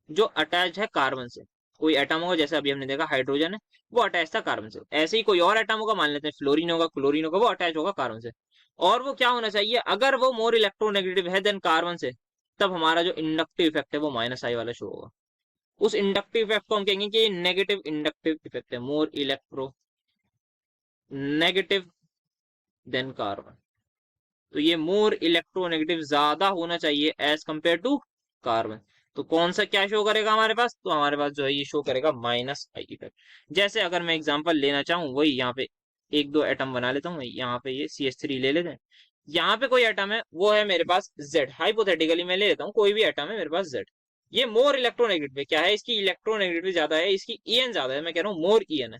[SPEAKER 1] जो अटैच है कार्बन से। कोई एटम होगा, जैसे अभी हमने देखा हाइड्रोजन है, वो अटैच था कार्बन से। ऐसे ही कोई और एटम होगा, मान लेते हैं फ्लोरीन होगा, क्लोरीन होगा, वो अटैच होगा कार्बन से। और वो क्या होना चाहिए? अगर वो मोर इलेक्ट्रोनेगेटिव है देन कार्बन से, तब हमारा जो इंडक्टिव इफेक्ट है वो माइनस आई वाला शो होगा। उस इंडक्टिव इफेक्ट को हम कहेंगे कि नेगेटिव इंडक्टिव इफेक्ट है, more electronegative than carbon. तो ये मोर इलेक्ट्रोनेगेटिव ज्यादा होना चाहिए एज कंपेयर टू कार्बन। तो कौन सा क्या शो करेगा हमारे पास? तो हमारे पास जो है ये शो करेगा माइनस आई इफेक्ट। जैसे अगर मैं एग्जांपल लेना चाहूँ, वही यहाँ पे एक दो एटम बना लेता हूँ। यहाँ पे ये CH3 ले लेते हैं। यहाँ पे कोई एटम है, वो है मेरे पास Z। हाइपोथेटिकली मैं ले लेता हूँ, कोई भी एटम है मेरे पास Z। ये मोर इलेक्ट्रोनेगेटिव क्या है? इसकी इलेक्ट्रोनेगेटिविटी ज्यादा है, इसकी EN ज्यादा है। मैं कह रहा हूँ मोर EN है।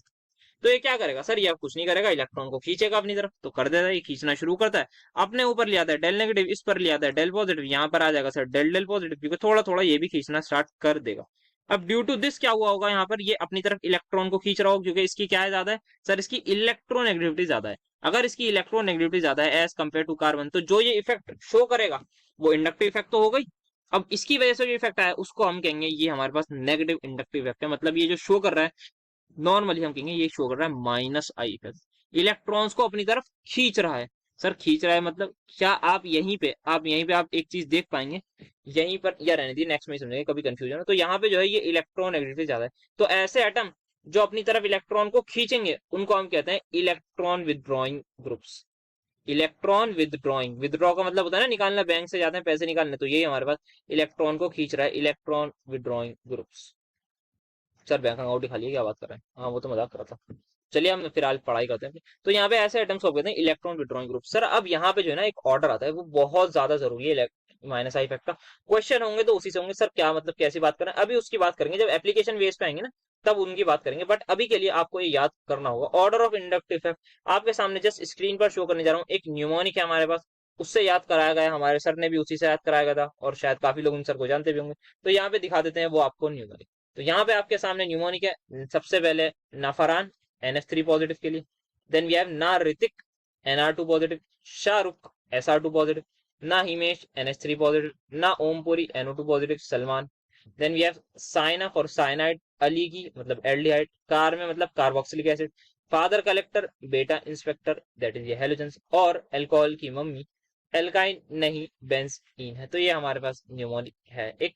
[SPEAKER 1] तो ये क्या करेगा सर? ये अब कुछ नहीं करेगा, इलेक्ट्रॉन को खींचेगा अपनी तरफ। तो कर देता है, ये खींचना शुरू करता है। अपने ऊपर ले आता है डेल नेगेटिव, इस पर ले आता है डेल पॉजिटिव, यहाँ पर आ जाएगा सर डेल डेल पॉजिटिव, क्योंकि थोड़ा थोड़ा ये भी खींचना स्टार्ट कर देगा। अब ड्यू टू दिस क्या हुआ होगा? यहाँ पर ये अपनी तरफ इलेक्ट्रॉन को खींच रहा होगा, क्योंकि इसकी क्या है ज्यादा है सर? इसकी इलेक्ट्रोनेगेटिविटी ज्यादा है। अगर इसकी इलेक्ट्रोनेगेटिविटी ज्यादा है एज कंपेयर टू कार्बन, तो जो ये इफेक्ट शो करेगा वो इंडक्टिव इफेक्ट तो हो गई। अब इसकी वजह से जो इफेक्ट आया उसको हम कहेंगे ये हमारे पास नेगेटिव इंडक्टिव इफेक्ट है। मतलब ये जो शो कर रहा है, नॉर्मली हम कहेंगे ये शो कर रहा है माइनस आई इफेक्ट। इलेक्ट्रॉन्स को अपनी तरफ खींच रहा है। सर खींच रहा है मतलब क्या? आप यहीं पे आप एक चीज देख पाएंगे, यहीं पर, या रहने दीजिए नेक्स्ट में ही समझेंगे, कभी कंफ्यूजन हो। तो यहाँ पे जो है ये इलेक्ट्रॉन नेगेटिविटी ज्यादा है। तो ऐसे एटम जो अपनी तरफ इलेक्ट्रॉन को खींचेंगे उनको हम कहते हैं electron withdrawing groups. Electron withdrawing, withdraw का मतलब होता है ना निकालना, बैंक से जाते हैं पैसे निकालने, तो यही हमारे पास इलेक्ट्रॉन को खींच रहा है, electron withdrawing groups. Sir bank account ही खाली है, क्या बात कर रहे हैं, हाँ वो तो मजाक कर रहा था। चलिए हम फिलहाल पढ़ाई करते हैं। तो यहाँ पे ऐसे एटम्स को कहते हैं इलेक्ट्रॉन विड्रॉइंग ग्रुप। सर अब यहाँ पे जो है ना एक ऑर्डर आता है, वो बहुत ज्यादा जरूरी है माइनस आई इफेक्ट का। क्वेश्चन होंगे तो उसी से होंगे, सर क्या मतलब कैसी बात करें, अभी उसकी बात करेंगे जब एप्लीकेशन बेस पे आएंगे ना, तब उनकी बात करेंगे। बट अभी के लिए आपको ये याद करना होगा। ऑर्डर ऑफ इंडक्टिव इफेक्ट आपके सामने जस्ट स्क्रीन पर शो करने जा रहा हूँ। एक न्यूमोनिक है हमारे पास, उससे याद कराया गया, हमारे सर ने भी उसी से याद कराया गया था, और शायद काफी लोग उन सर को जानते भी होंगे। तो यहाँ पे दिखा देते हैं वो आपको न्यूमोनिक। तो यहाँ पे आपके सामने न्यूमोनिक है, सबसे पहले नाफारान NH3 पॉजिटिव के लिए, देन वी हैव ना Hrithik Nr2 positive, Shahrukh SR2 positive, ना हिमेश NH3 पॉजिटिव, ना Om Puri NO2 positive, Salman. Then we have Saina for cyanide, Ali की मतलब एल्डिहाइड, कार में मतलब कार्बोक्सिलिक एसिड, फादर कलेक्टर बेटा इंस्पेक्टर दैट इज ये हेलोजेंस, और अल्कोहल की मम्मी एल्काइन नहीं बेंजीन है। तो ये हमारे पास न्यूमोनिक है एक।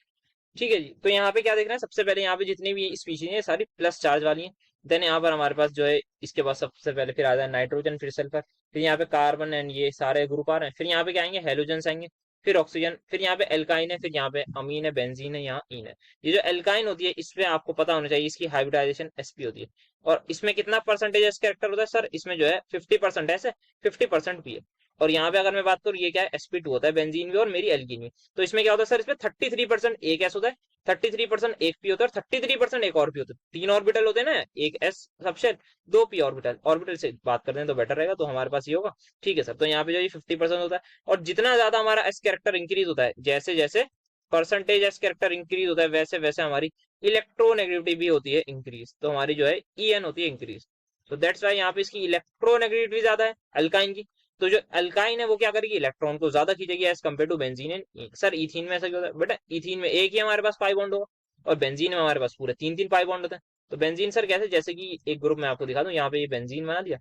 [SPEAKER 1] ठीक है जी, तो यहाँ पे क्या देख रहे हैं, सबसे पहले यहाँ पे जितनी भी स्पीशीज है सारी प्लस चार्ज वाली हैं। देन यहाँ पर हमारे पास जो है इसके बाद सबसे पहले फिर आ जाए नाइट्रोजन, फिर सल्फर, फिर यहाँ पे कार्बन एंड ये सारे ग्रुप आ रहे हैं। फिर यहाँ पे क्या आएंगे, हेलोजन्स आएंगे, फिर ऑक्सीजन, फिर यहाँ पे एल्काइन है, फिर यहाँ पे अमीन है, बेंजीन है, यहाँ इन है। ये जो एल्काइन होती है इसमें आपको पता होना चाहिए इसकी हाइब्रिडाइजेशन sp होती है। और इसमें कितना परसेंटेज एस कैरेक्टर होता है सर, इसमें जो है 50% ऐसे 50% भी है। और यहाँ पे अगर मैं बात करूँ ये क्या है, sp2 होता है बेंजीन में और मेरी एल्कीन में। तो इसमें क्या होता है सर, इसमें 33% एक एस होता है, 33% एक पी होता है, और 33% एक और पी होता है। तीन ऑर्बिटल होते हैं ना, एक एस सबशेल, दो पी ऑर्बिटल। ऑर्बिटल से बात करते हैं तो बेटर रहेगा, तो हमारे पास ये होगा। ठीक है सर, तो यहाँ पे जो ये 50% होता है, और जितना ज्यादा हमारा एस कैरेक्टर इंक्रीज होता है, जैसे जैसे परसेंटेज एस कैरेक्टर इंक्रीज होता है, वैसे वैसे हमारी इलेक्ट्रोनेगेटिविटी भी होती है इंक्रीज, तो हमारी जो है EN होती है इंक्रीज। तो दैट्स वाई यहाँ पे इसकी इलेक्ट्रोनेगेटिविटी ज्यादा है अल्काइन की। तो जो अल्काइन है वो क्या करेगी, इलेक्ट्रॉन को ज्यादा खींचेगी as compare to benzene. Sir ethene में ऐसा क्यों होता है बेटा, इथीन में एक ही हमारे पास पाई बॉन्ड होगा, और बेंजीन में हमारे पास पूरे तीन तीन पाई बॉन्ड होते हैं। तो बेंजीन सर कैसे, जैसे कि एक ग्रुप में आपको दिखा दूं, यहाँ पे ये बेंजीन बना दिया,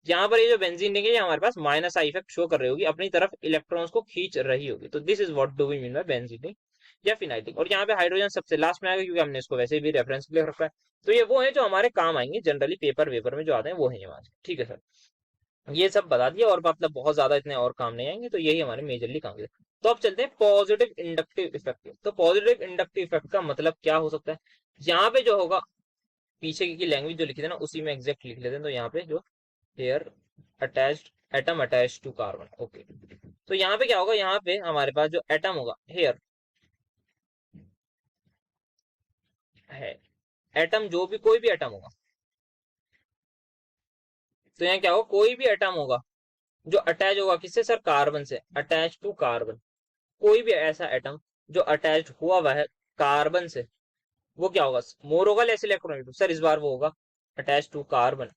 [SPEAKER 1] यहाँ पर ये जो बेंजीन देंगे ये हमारे पास माइनस आई इफेक्ट शो कर रही होगी, अपनी तरफ इलेक्ट्रॉन्स को खींच रही होगी। तो this is what do we mean by benzening या फिनाइलिंग। और यहाँ पे हाइड्रोजन सबसे लास्ट में आएगा, क्योंकि हमने इसको वैसे भी रेफरेंस के लिए रखा है। तो ये वो है जो हमारे काम आएंगे, जनरली पेपर वेपर में जो आते हैं वो है ये वहां। ठीक है सर, ये सब बता दिया, और मतलब बहुत ज्यादा इतने और काम नहीं आएंगे, तो यही हमारे मेजरली काम है। तो अब चलते हैं पॉजिटिव इंडक्टिव इफेक्ट। तो पॉजिटिव इंडक्टिव इफेक्ट का मतलब क्या हो सकता है, यहाँ पे जो होगा पीछे की लैंग्वेज जो लिखी थी ना उसी में एग्जैक्ट लिख लेते हैं। तो यहाँ पे जो here attached atom attach to carbon, okay. तो यहाँ पे क्या होगा, यहाँ पे हमारे पास जो एटम होगा हेयर है, एटम जो भी कोई भी एटम होगा, तो यहाँ क्या होगा, कोई भी एटम होगा जो अटैच होगा किससे सर, कार्बन से, अटैच टू कार्बन। कोई भी ऐसा एटम जो अटैच हुआ है कार्बन से, वो क्या होगा, मोर होगा लेस इलेक्ट्रोनेगेटिव सर, इस बार वो होगा attach to carbon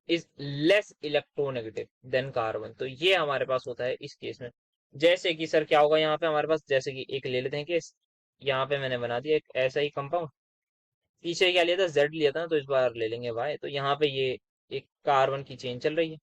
[SPEAKER 1] is less electronegative than carbon. तो ये हमारे पास होता है इस केस में। जैसे कि सर क्या होगा यहाँ पे हमारे पास, जैसे कि एक ले लेते हैं केस, यहाँ पे मैंने बना दिया एक ऐसा ही कंपाउंड, पीछे क्या लिया था, जेड लिया था ना, तो इस बार ले लेंगे वाई। तो यहाँ पे ये एक कार्बन की चेन चल रही है,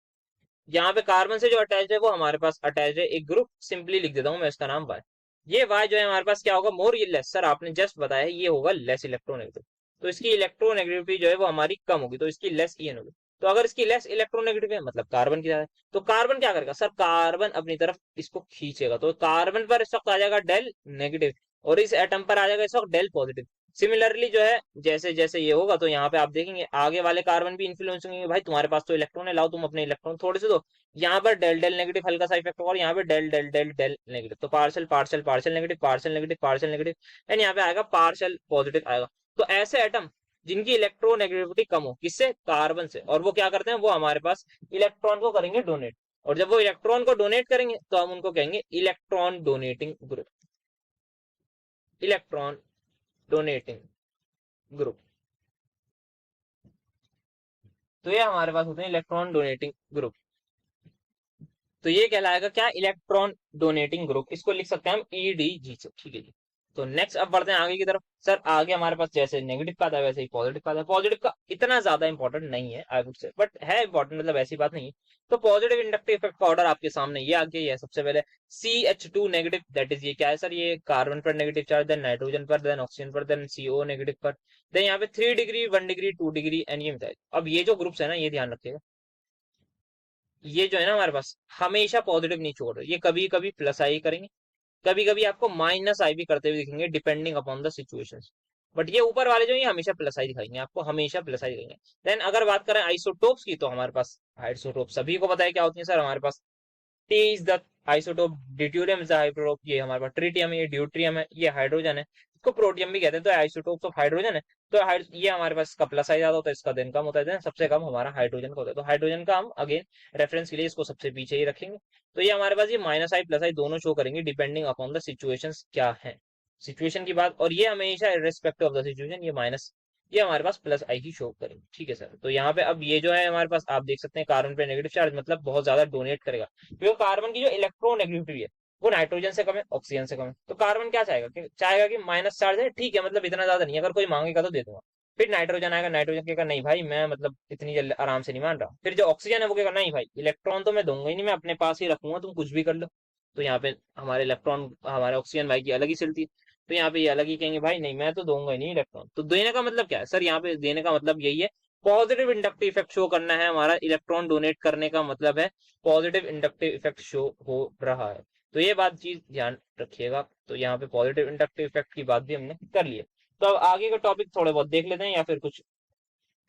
[SPEAKER 1] यहाँ पे कार्बन से जो अटैच है वो हमारे पास अटैच है एक ग्रुप, सिंपली लिख देता हूँ मैं इसका नाम वाई। ये वाई जो है हमारे पास क्या होगा, मोर ये लेस, सर आपने जस्ट बताया है ये होगा लेस इलेक्ट्रोनेगेटिव। तो इसकी इलेक्ट्रोनेगेटिविटी जो है वो हमारी कम होगी, तो इसकी लेस EN होगी। तो अगर इसकी लेस इलेक्ट्रोनेगेटिव है मतलब कार्बन की ज्यादा है, तो कार्बन क्या करेगा सर, कार्बन अपनी तरफ इसको खींचेगा, तो कार्बन पर इस वक्त आ जाएगा डेल नेगेटिव, और इस एटम पर आ जाएगा इस वक्त डेल पॉजिटिव। सिमिलरली जो है जैसे जैसे ये होगा, तो यहाँ पे आप देखेंगे आगे वाले कार्बन भी इन्फ्लुएंस होंगे, भाई तुम्हारे पास तो इलेक्ट्रॉन है, लाओ तुम अपने इलेक्ट्रॉन थोड़े से दो। यहाँ पर डेल डेल नेगेटिव हल्का सा इफेक्ट होगा, और यहाँ पे del del del del negative, तो partial partial partial negative partial negative partial negative, and यहाँ पे आएगा पार्शियल पॉजिटिव आएगा। तो ऐसे एटम जिनकी इलेक्ट्रोनेगेटिविटी कम हो किससे, कार्बन से, और वो क्या करते हैं, वो हमारे पास इलेक्ट्रॉन को करेंगे डोनेट, और जब वो इलेक्ट्रॉन को डोनेट करेंगे तो हम उनको कहेंगे electron donating group, electron donating group. तो ये हमारे पास होते हैं इलेक्ट्रॉन डोनेटिंग ग्रुप। तो ये कहलाएगा क्या, इलेक्ट्रॉन डोनेटिंग ग्रुप, इसको लिख सकते हैं हम EDG से। ठीक है जी, तो नेक्स्ट अब बढ़ते हैं आगे की तरफ। सर आगे हमारे पास जैसे नेगेटिव का था वैसे ही पॉजिटिव का था। पॉजिटिव का इतना ज्यादा इंपॉर्टेंट नहीं है आई वुड से, बट है इंपॉर्टेंट, मतलब ऐसी बात नहीं है। तो पॉजिटिव इंडक्टिव इफेक्ट का ऑर्डर आपके सामने ये आ गया, ये सबसे पहले CH2 नेगेटिव, दैट इज ये क्या है सर, ये कार्बन पर नेगेटिव चार्ज, देन नाइट्रोजन पर, देन ऑक्सीजन पर, देन CO नेगेटिव पर, देन यहाँ पे 3 डिग्री 1 डिग्री 2 डिग्री एंड ये मिसाइल। अब ये जो ग्रुप्स है ना ये ध्यान रखिएगा, ये जो है ना हमारे पास हमेशा पॉजिटिव नहीं छोड़ रहे, ये कभी कभी प्लस आई करेंगे, कभी कभी आपको माइनस आई भी करते हुए दिखेंगे depending upon the situations. But ये ऊपर वाले जो है ये हमेशा प्लस आई दिखाएंगे, आपको हमेशा प्लस आई दिखाएंगे। देन अगर बात करें आइसोटोप्स की, तो हमारे पास आइसोटोप सभी को पता है क्या होती है सर, हमारे पास T is the isotope, deuterium is the isotope, ये हमारे पास ट्रिटियम है, ये ड्यूट्रियम है, ये हाइड्रोजन है, इसको प्रोटियम भी कहते हैं, तो आइसोटोप्स ऑफ हाइड्रोजन है। तो ये हमारे पास इसका प्लस आई ज्यादा होता है, इसका दिन कम होता है, then सबसे कम हमारा हाइड्रोजन का होता है। तो हाइड्रोजन का हम अगेन रेफरेंस के लिए इसको सबसे पीछे ही रखेंगे। तो ये हमारे पास ये माइनस आई प्लस आई दोनों शो करेंगे डिपेंडिंग अपॉन द सिचुएशन क्या है, सिचुएशन की बात। और ये हमेशा रिस्पेक्टिव ऑफ द सिचुएशन ये माइनस, ये हमारे पास प्लस आई ही शो करेंगे, ठीक है सर। तो यहाँ पे अब ये जो है हमारे पास आप देख सकते हैं कार्बन पे नेगेटिव चार्ज, मतलब बहुत ज्यादा डोनेट करेगा, क्योंकि कार्बन की जो इलेक्ट्रोनेगेटिविटी है वो नाइट्रोजन से कम है, ऑक्सीजन से कम है। तो कार्बन क्या चाहेगा चाहेगा कि माइनस चार्ज है, ठीक है, मतलब इतना ज्यादा नहीं है, अगर कोई मांगेगा तो दे दूंगा। फिर नाइट्रोजन आएगा, नाइट्रोजन कहेगा नहीं भाई मैं मतलब इतनी जल्दी आराम से नहीं मान रहा। फिर जो ऑक्सीजन है वो कहेगा नहीं भाई इलेक्ट्रॉन तो मैं दूंगा ही नहीं, मैं अपने पास ही रखूंगा, तुम कुछ भी कर लो। तो यहाँ पे हमारे इलेक्ट्रॉन हमारे ऑक्सीजन भाई की अलग ही चलती है। तो यहाँ पे ये अलग ही कहेंगे भाई नहीं मैं तो दूंगा ही नहीं इलेक्ट्रॉन। तो देने का मतलब क्या है सर, यहाँ पे देने का मतलब यही है, पॉजिटिव इंडक्टिव इफेक्ट शो करना है हमारा, इलेक्ट्रॉन डोनेट करने का मतलब है पॉजिटिव इंडक्टिव इफेक्ट शो हो रहा है। तो ये बात चीज ध्यान रखिएगा। तो यहाँ पे पॉजिटिव इंडक्टिव इफेक्ट की बात भी हमने कर ली है। तो अब आगे के टॉपिक थोड़े बहुत देख लेते हैं, या फिर कुछ,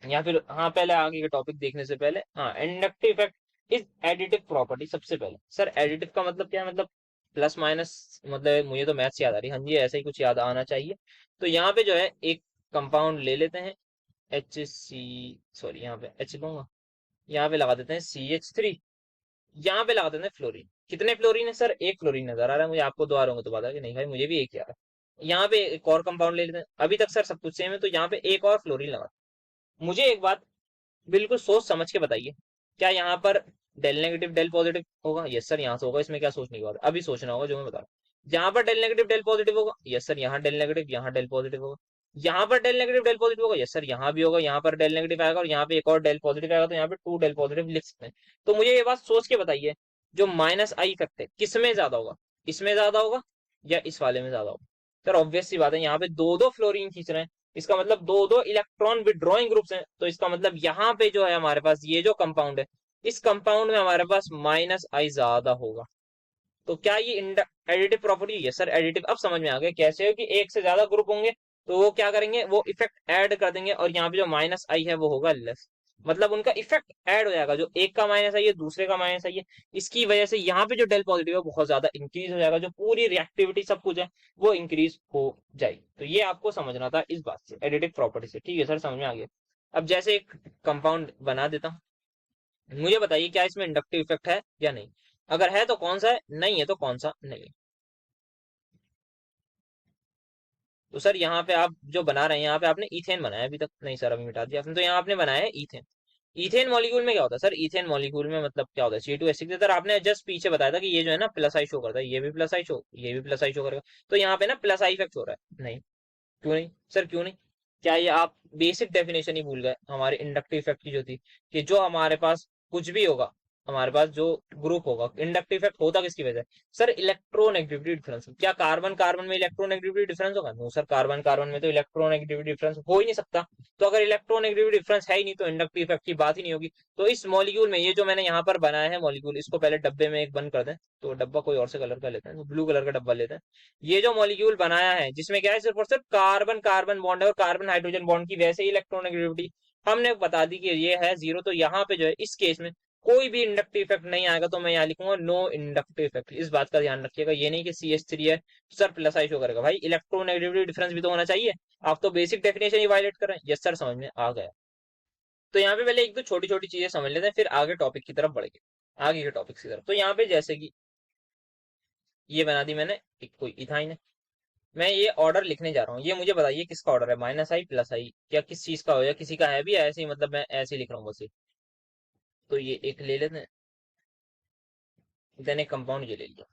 [SPEAKER 1] या फिर हाँ पहले आगे के टॉपिक देखने से पहले, हाँ inductive effect is additive property. सबसे पहले सर एडिटिव का मतलब क्या है, मतलब प्लस माइनस, मतलब मुझे तो मैथ्स याद आ रही है, हाँ जी ऐसा ही कुछ याद आना चाहिए। तो यहाँ पे जो है एक कंपाउंड ले लेते हैं, एच सी, सॉरी यहाँ पे एच लूंगा, यहाँ पे लगा देते हैं CH3, यहाँ पे लगा देते हैं फ्लोरीन। कितने फ्लोरीन है सर, एक फ्लोरीन नजर आ रहा है मुझे, आपको दो आ रहे होंगे तो बता कि नहीं भाई मुझे भी एक ही आ रहा है। यहाँ पे एक और कंपाउंड ले लेते हैं, अभी तक सर सब कुछ सेम है, तो यहाँ पे एक और फ्लोरीन लगा। मुझे एक बात बिल्कुल सोच समझ के बताइए, क्या यहाँ पर डेल नेगेटिव डेल पॉजिटिव होगा? यस सर यहाँ से होगा, इसमें क्या सोचने की बात है, अभी सोचना होगा जो मैं बता रहा हूँ। यहाँ पर डेल नेगेटिव डेल पॉजिटिव होगा, यस सर यहाँ डेल नेगेटिव यहाँ डेल पॉजिटिव होगा। यहाँ पर डेल नेगेटिव डेल पॉजिटिव होगा, यस सर यहाँ भी होगा, यहाँ पर डेल नेगेटिव आएगा और यहाँ पे एक और डेल पॉजिटिव आएगा, तो यहाँ पे टू डेल पॉजिटिव लिख सकते हैं। तो मुझे ये बात सोच के बताइए, जो माइनस आई इफेक्ट है किस में ज्यादा होगा, इसमें ज्यादा होगा या इस वाले में ज्यादा होगा? सर ऑब्वियस सी बात है, यहाँ पे दो दो फ्लोरीन खींच रहे हैं, इसका मतलब दो दो इलेक्ट्रॉन विड्रॉइंग ग्रुप्स हैं, तो इसका मतलब यहाँ पे जो है हमारे पास ये जो कंपाउंड है, इस कंपाउंड में हमारे पास माइनस आई ज्यादा होगा। तो क्या ये एडिटिव प्रॉपर्टी है सर? एडिटिव अब समझ में आ गया कैसे हो, कि एक से ज्यादा ग्रुप होंगे तो वो क्या करेंगे, वो इफेक्ट ऐड कर देंगे, और यहाँ पे जो माइनस आई है वो होगा लेस, मतलब उनका इफेक्ट ऐड हो जाएगा, जो एक का माइनस आई है दूसरे का माइनस आई है, इसकी वजह से यहाँ पे जो डेल पॉजिटिव है बहुत ज्यादा इंक्रीज हो जाएगा, जो पूरी रिएक्टिविटी सब कुछ है वो इंक्रीज हो जाएगी। तो ये आपको समझना था इस बात से, एडिटिव प्रॉपर्टी से, ठीक है सर समझ में आ गया। अब जैसे एक कंपाउंड बना देता हूँ, मुझे बताइए क्या इसमें इंडक्टिव इफेक्ट है या नहीं, अगर है तो कौन सा है, नहीं है तो कौन सा नहीं है। तो सर यहाँ पे आप जो बना रहे हैं, यहाँ पे आपने इथेन बनाया है अभी तक, नहीं सर अभी मिटा दिया आपने, तो यहाँ आपने बनाया है इथेन। इथेन मॉलिक्यूल में क्या होता है सर, इथेन मॉलिक्यूल में मतलब क्या होता है, C2H6। सर आपने जस्ट पीछे बताया था कि ये जो है ना प्लस आई शो करता है, ये भी प्लस आई शो, ये भी प्लस आई शो करेगा, तो यहाँ पे ना प्लस आई इफेक्ट हो रहा है, नहीं क्यों नहीं सर, क्यों नहीं? क्या ये आप बेसिक डेफिनेशन ही भूल गए हमारे इंडक्टिव इफेक्ट की जो थी, कि जो हमारे पास कुछ भी होगा, हमारे पास जो ग्रुप होगा, इंडक्टिव इफेक्ट होता किसकी वजह से सर, इलेक्ट्रोनेगेटिविटी डिफरेंस। क्या कार्बन कार्बन में इलेक्ट्रोनेगेटिविटी डिफरेंस होगा? नो सर, कार्बन कार्बन में तो इलेक्ट्रोनेगेटिविटी डिफरेंस हो ही नहीं सकता। तो अगर इलेक्ट्रोनेगेटिविटी डिफरेंस है ही नहीं तो इंडक्टिव इफेक्ट की बात ही नहीं होगी। तो इस मॉलिक्यूल में ये जो मैंने यहाँ पर बनाया है मॉलिक्यूल, इसको पहले डब्बे में एक बंद कर दें, तो डब्बा कोई और से कलर का लेते हैं, ब्लू कलर का डब्बा लेते हैं। ये जो मॉलिक्यूल बनाया है जिसमें क्या है, सिर्फ और सिर्फ कार्बन कार्बन बॉन्ड है और कार्बन हाइड्रोजन बॉन्ड की वैसे ही इलेक्ट्रोनेगेटिविटी हमने बता दी कि ये है जीरो, तो यहाँ पे जो है इस केस में कोई भी इंडक्टिव इफेक्ट नहीं आएगा, तो मैं यहाँ लिखूंगा नो इंडक्टिव इफेक्ट। इस बात का ध्यान रखिएगा, ये नहीं कि CH3 है तो सर प्लस आई शो करेगा, भाई इलेक्ट्रोनेगेटिविटी डिफरेंस भी तो होना चाहिए। आप तो बेसिक डेफिनेशन ही वायलेट कर रहे हैं। यस सर समझ में आ गया। तो यहाँ पे पहले एक दो छोटी छोटी चीजें समझ लेते हैं, फिर आगे टॉपिक की तरफ बढ़ेंगे, आगे के टॉपिक की तरफ। तो यहाँ पे जैसे कि ये बना दी मैंने, एक कोई इथाइन है, मैं ये ऑर्डर लिखने जा रहा हूँ, ये मुझे बताइए किसका ऑर्डर है, माइनस आई प्लस आई, क्या किस चीज का हो, या किसी का है भी ऐसे ही, मतलब मैं ऐसे ही लिख रहा हूँ बस ये। तो ये एक ले लेते हैं, देन एक कंपाउंड ये ले लिया।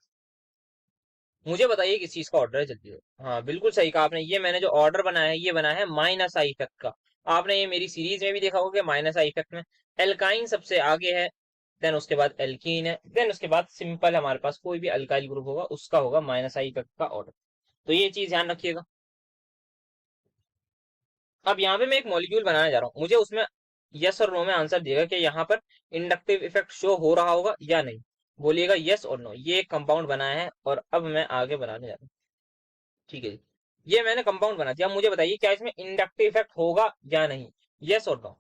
[SPEAKER 1] मुझे बताइए किस चीज का ऑर्डर है जल्दी से। हाँ बिल्कुल सही कहा आपने, ये मैंने जो ऑर्डर बनाया है ये बनाया है माइनस आई इफेक्ट का। आपने ये मेरी सीरीज में भी देखा होगा कि माइनस आई इफेक्ट में एल्काइन सबसे आगे है, देन उसके बाद एल्कीन है, देन उसके बाद सिंपल हमारे पास कोई भी अल्काइल ग्रुप होगा उसका होगा माइनस आई इफेक्ट का ऑर्डर। तो ये चीज ध्यान रखिएगा। अब यहाँ पे मैं एक मॉलिक्यूल बनाने जा रहा हूँ, मुझे उसमें यस और नो में आंसर दिएगा कि यहाँ पर इंडक्टिव इफेक्ट शो हो रहा होगा या नहीं। बोलिएगा यस और नो। ये एक कंपाउंड बनाया है और अब मैं आगे बनाने जा रहा हूँ। ठीक है जी, ये मैंने कंपाउंड बना दिया। मुझे बताइए क्या इसमें इंडक्टिव इफेक्ट होगा या नहीं, यस और नो।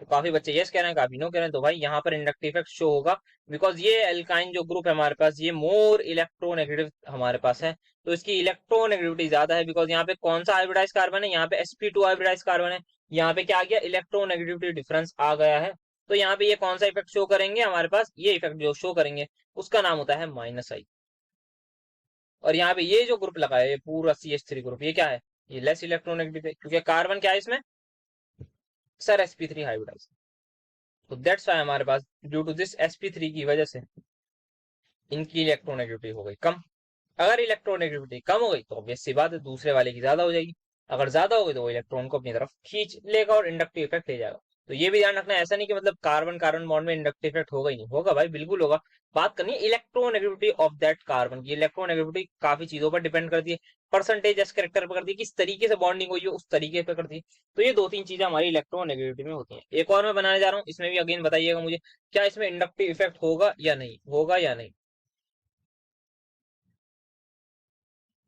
[SPEAKER 1] तो काफी बच्चे यस कह रहे हैं, काफी नो कह रहे हैं। तो भाई यहाँ पर इंडक्टिव इफेक्ट शो होगा, बिकॉज ये एल्काइन जो ग्रुप है हमारे पास, ये मोर इलेक्ट्रोनेगेटिव हमारे पास है, तो इसकी इलेक्ट्रोनेगेटिविटी ज्यादा है। बिकॉज यहाँ पे कौन सा हाइब्रिडाइज कार्बन है, यहाँ पे sp2 हाइब्रिडाइज कार्बन है। यहाँ पे क्या आ गया, इलेक्ट्रोनेगेटिविटी डिफरेंस आ गया है। तो यहाँ पे ये कौन सा इफेक्ट शो करेंगे हमारे पास, ये इफेक्ट जो शो करेंगे उसका नाम होता है -I। और यहाँ पे ये जो ग्रुप लगा है, ये पूरा CH3 ग्रुप, ये क्या है, ये लेस इलेक्ट्रोनेगेटिव है, क्योंकि कार्बन क्या है इसमें, सर sp3 हाइब्रिडाइज। तो दैट्स वाई हमारे पास ड्यू टू दिस sp3 की वजह से इनकी इलेक्ट्रोनेगेटिविटी हो गई कम। अगर इलेक्ट्रोनेगेटिविटी कम हो गई तो ऑब्वियस सी बात है दूसरे वाले की ज्यादा हो जाएगी। अगर ज्यादा हो गई तो वो इलेक्ट्रॉन को अपनी तरफ खींच लेगा और इंडक्टिव इफेक्ट ले जाएगा। तो ये भी ध्यान रखना, ऐसा नहीं कि मतलब कार्बन कार्बन बॉन्ड में इंडक्टिव इफेक्ट होगा ही नहीं, होगा भाई, बिल्कुल होगा। बात करनी है इलेक्ट्रोनेगेटिविटी ऑफ दैट कार्बन की। इलेक्ट्रोनेगेटिविटी काफी चीजों पर डिपेंड करती है, परसेंटेज एस कैरेक्टर पर करती है, किस तरीके से बॉन्डिंग हुई है उस तरीके पर करती है। तो ये दो तीन चीजें हमारी इलेक्ट्रोनेगेटिविटी में होती है। एक और मैं बनाने जा रहा हूँ, इसमें भी अगेन बताइएगा मुझे, क्या इसमें इंडक्टिव इफेक्ट होगा या नहीं, होगा या नहीं।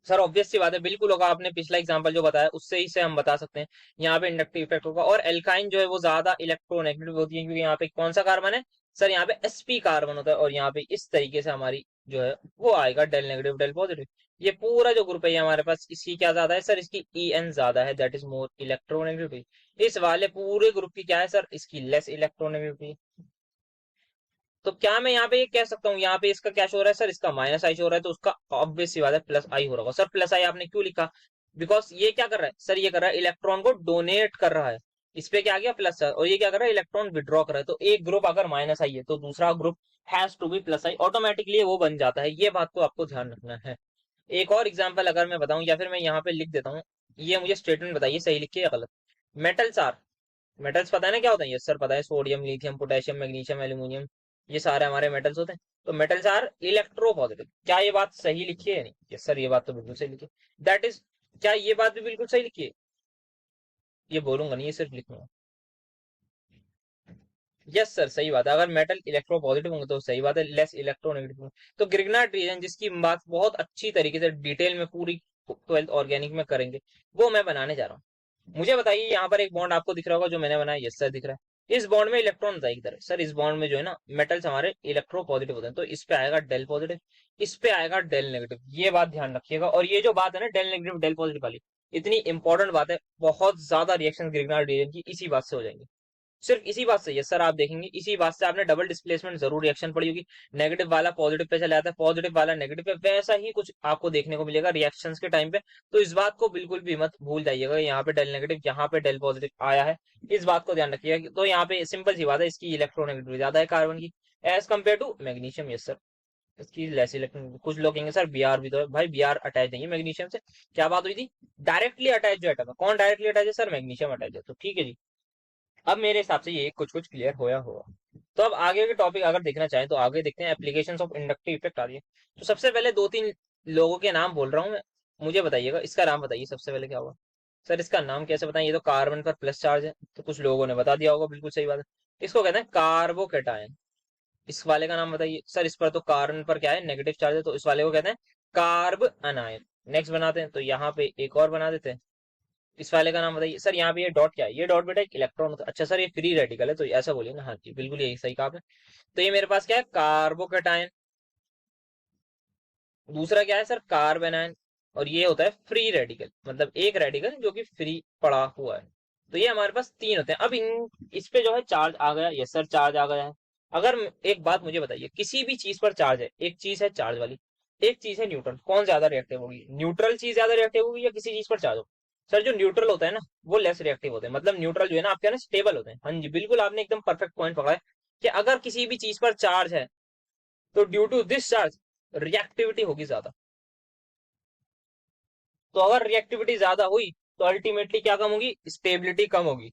[SPEAKER 1] सर ऑब्वियस सी बात है, बिल्कुल होगा। आपने पिछला एग्जांपल जो बताया उससे ही से हम बता सकते हैं, यहाँ पे इंडक्टिव इफेक्ट होगा। और एल्काइन जो है वो ज्यादा इलेक्ट्रोनेगेटिव होती है, क्योंकि यहाँ पे कौन सा कार्बन है, सर यहाँ पे sp कार्बन होता है। और यहाँ पे इस तरीके से हमारी जो है वो आएगा डेल नेगेटिव डेल पॉजिटिव। ये पूरा जो ग्रुप है ये हमारे पास, इसकी क्या ज्यादा है सर, इसकी En ज्यादा है, दैट इज मोर इलेक्ट्रोनेगेटिव। इस वाले पूरे ग्रुप की क्या है सर, इसकी लेस इलेक्ट्रोनेगेटिव। तो क्या मैं यहाँ पे ये कह सकता हूँ, यहाँ पे इसका क्या शो हो रहा है सर, इसका -I शो हो रहा है, तो उसका ऑब्वियस सी बात है +I हो रहा होगा। सर +I आपने क्यों लिखा, बिकॉज ये क्या कर रहा है सर, ये कर रहा है इलेक्ट्रॉन को डोनेट कर रहा है। इस पे क्या आ गया प्लस, और ये क्या कर रहा है, इलेक्ट्रॉन विड्रॉ कर रहा है। तो एक ग्रुप अगर -I है तो दूसरा group has to be +I, automatically वो बन जाता है। ये बात को आपको ध्यान रखना है। एक और एग्जाम्पल अगर मैं बताऊं, या फिर मैं यहाँ पे लिख देता हूँ, ये मुझे स्टेटमेंट बताइए सही लिखिए या गलत। मेटल्स आर, मेटल्स पता है ना क्या होता है, ये सर पता है, sodium lithium potassium magnesium aluminium, ये सारे हमारे मेटल्स होते हैं। तो मेटल्स आर इलेक्ट्रो पॉजिटिव। क्या ये बात सही लिखी है, नहीं, यस सर ये बात तो बिल्कुल सही लिखी है, दैट इज, क्या ये बात भी बिल्कुल सही लिखी है, ये बोलूंगा नहीं, ये सिर्फ लिखूंगा। यस सर सही बात है, अगर मेटल इलेक्ट्रो पॉजिटिव होंगे तो सही बात है, लेस इलेक्ट्रोनेगेटिव होंगे। तो ग्रिग्नार्ड रीजन, जिसकी बात बहुत अच्छी तरीके से डिटेल में पूरी 12th ऑर्गेनिक में करेंगे, वो मैं बनाने जा रहा हूँ। मुझे बताइए, यहाँ पर एक बॉन्ड आपको दिख रहा होगा जो मैंने बनाया, यस सर दिख रहा है। इस बॉन्ड में इलेक्ट्रॉन बताइए किधर है सर, इस बॉन्ड में जो है ना मेटल्स हमारे इलेक्ट्रो पॉजिटिव होते हैं, तो इस पे आएगा डेल पॉजिटिव, इस पे आएगा डेल नेगेटिव। ये बात ध्यान रखिएगा। और ये जो बात है ना डेल नेगेटिव डेल पॉजिटिव वाली, इतनी इंपॉर्टेंट बात है, बहुत ज्यादा रिएक्शन ग्रिग्नार्ड रीजन की इसी बात से हो जाएंगे, सिर्फ इसी बात से। यस सर आप देखेंगे इसी बात से आपने डबल डिस्प्लेसमेंट जरूर रिएक्शन पड़ी होगी, नेगेटिव वाला पॉजिटिव पे चला जाता है, पॉजिटिव वाला नेगेटिव पे, वैसा ही कुछ आपको देखने को मिलेगा रिएक्शंस के टाइम पे। तो इस बात को बिल्कुल भी मत भूल जाइएगा, यहाँ पे डेल नेगेटिव यहाँ पे डेल पॉजिटिव आया है, इस बात को ध्यान रखिएगा। तो यहाँ पे सिंपल सी बात है, इसकी इलेक्ट्रोनेगेटिविटी ज्यादा है कार्बन की as compare to magnesium. Yes sir इसकी लेस इलेक्ट्रॉन। कुछ लोग कहेंगे सर Br भी तो है, भाई Br अटैच नहीं है मैग्नीशियम से। क्या बात हुई थी, डायरेक्टली अटैच जो एटम है, कौन डायरेक्टली अटैच है सर, मैग्नीशियम अटैच है। तो ठीक है जी, अब मेरे हिसाब से ये कुछ कुछ क्लियर होया होगा। तो अब आगे के टॉपिक अगर देखना चाहें तो आगे देखते हैं, एप्लीकेशंस ऑफ इंडक्टिव इफेक्ट आ रही है। तो सबसे पहले दो तीन लोगों के नाम बोल रहा हूँ मैं, मुझे बताइएगा इसका नाम बताइए सबसे पहले क्या होगा। सर इसका नाम कैसे बताएं, ये तो कार्बन पर प्लस चार्ज है, तो कुछ लोगों ने बता दिया होगा, बिल्कुल सही बात है। इसको कहते हैं कार्बोकेटायन। इस वाले का नाम बताइए सर, इस पर तो कार्बन पर क्या है, नेगेटिव चार्ज है, तो इस वाले को कहते हैं कार्ब अनायन। नेक्स्ट बनाते हैं, तो यहाँ पे एक और बना देते हैं। इस वाले का नाम बताइए सर, यहाँ पे ये डॉट क्या है, ये डॉट बेटा एक इलेक्ट्रॉन होता है। अच्छा सर ये फ्री रेडिकल है, तो ऐसा बोलिए ना, हाँ जी बिल्कुल यही सही कहा आपने। तो ये मेरे पास क्या है, कार्बोकेटायन। दूसरा क्या है सर, कार्बेनायन। और ये होता है फ्री रेडिकल, मतलब एक रेडिकल जो कि फ्री पड़ा हुआ है। तो ये हमारे पास तीन होते हैं। अब इन इस पे जो है चार्ज आ गया, यस सर चार्ज आ गया है। अगर एक बात मुझे बताइए, किसी भी चीज पर चार्ज है, एक चीज है चार्ज वाली, एक चीज है न्यूट्रल, कौन ज्यादा रिएक्टिव होगी, न्यूट्रल चीज ज्यादा रिएक्टिव होगी या किसी चीज पर चार्ज हो। सर जो न्यूट्रल होता है ना वो लेस रिएक्टिव होते हैं, मतलब न्यूट्रल जो है ना आपके ना स्टेबल होते हैं। हाँ जी बिल्कुल आपने एकदम परफेक्ट पॉइंट पकड़ा है, कि अगर किसी भी चीज पर चार्ज है तो due to this charge reactivity होगी ज्यादा। तो अगर रिएक्टिविटी ज्यादा हुई तो अल्टीमेटली क्या कम होगी, स्टेबिलिटी कम होगी।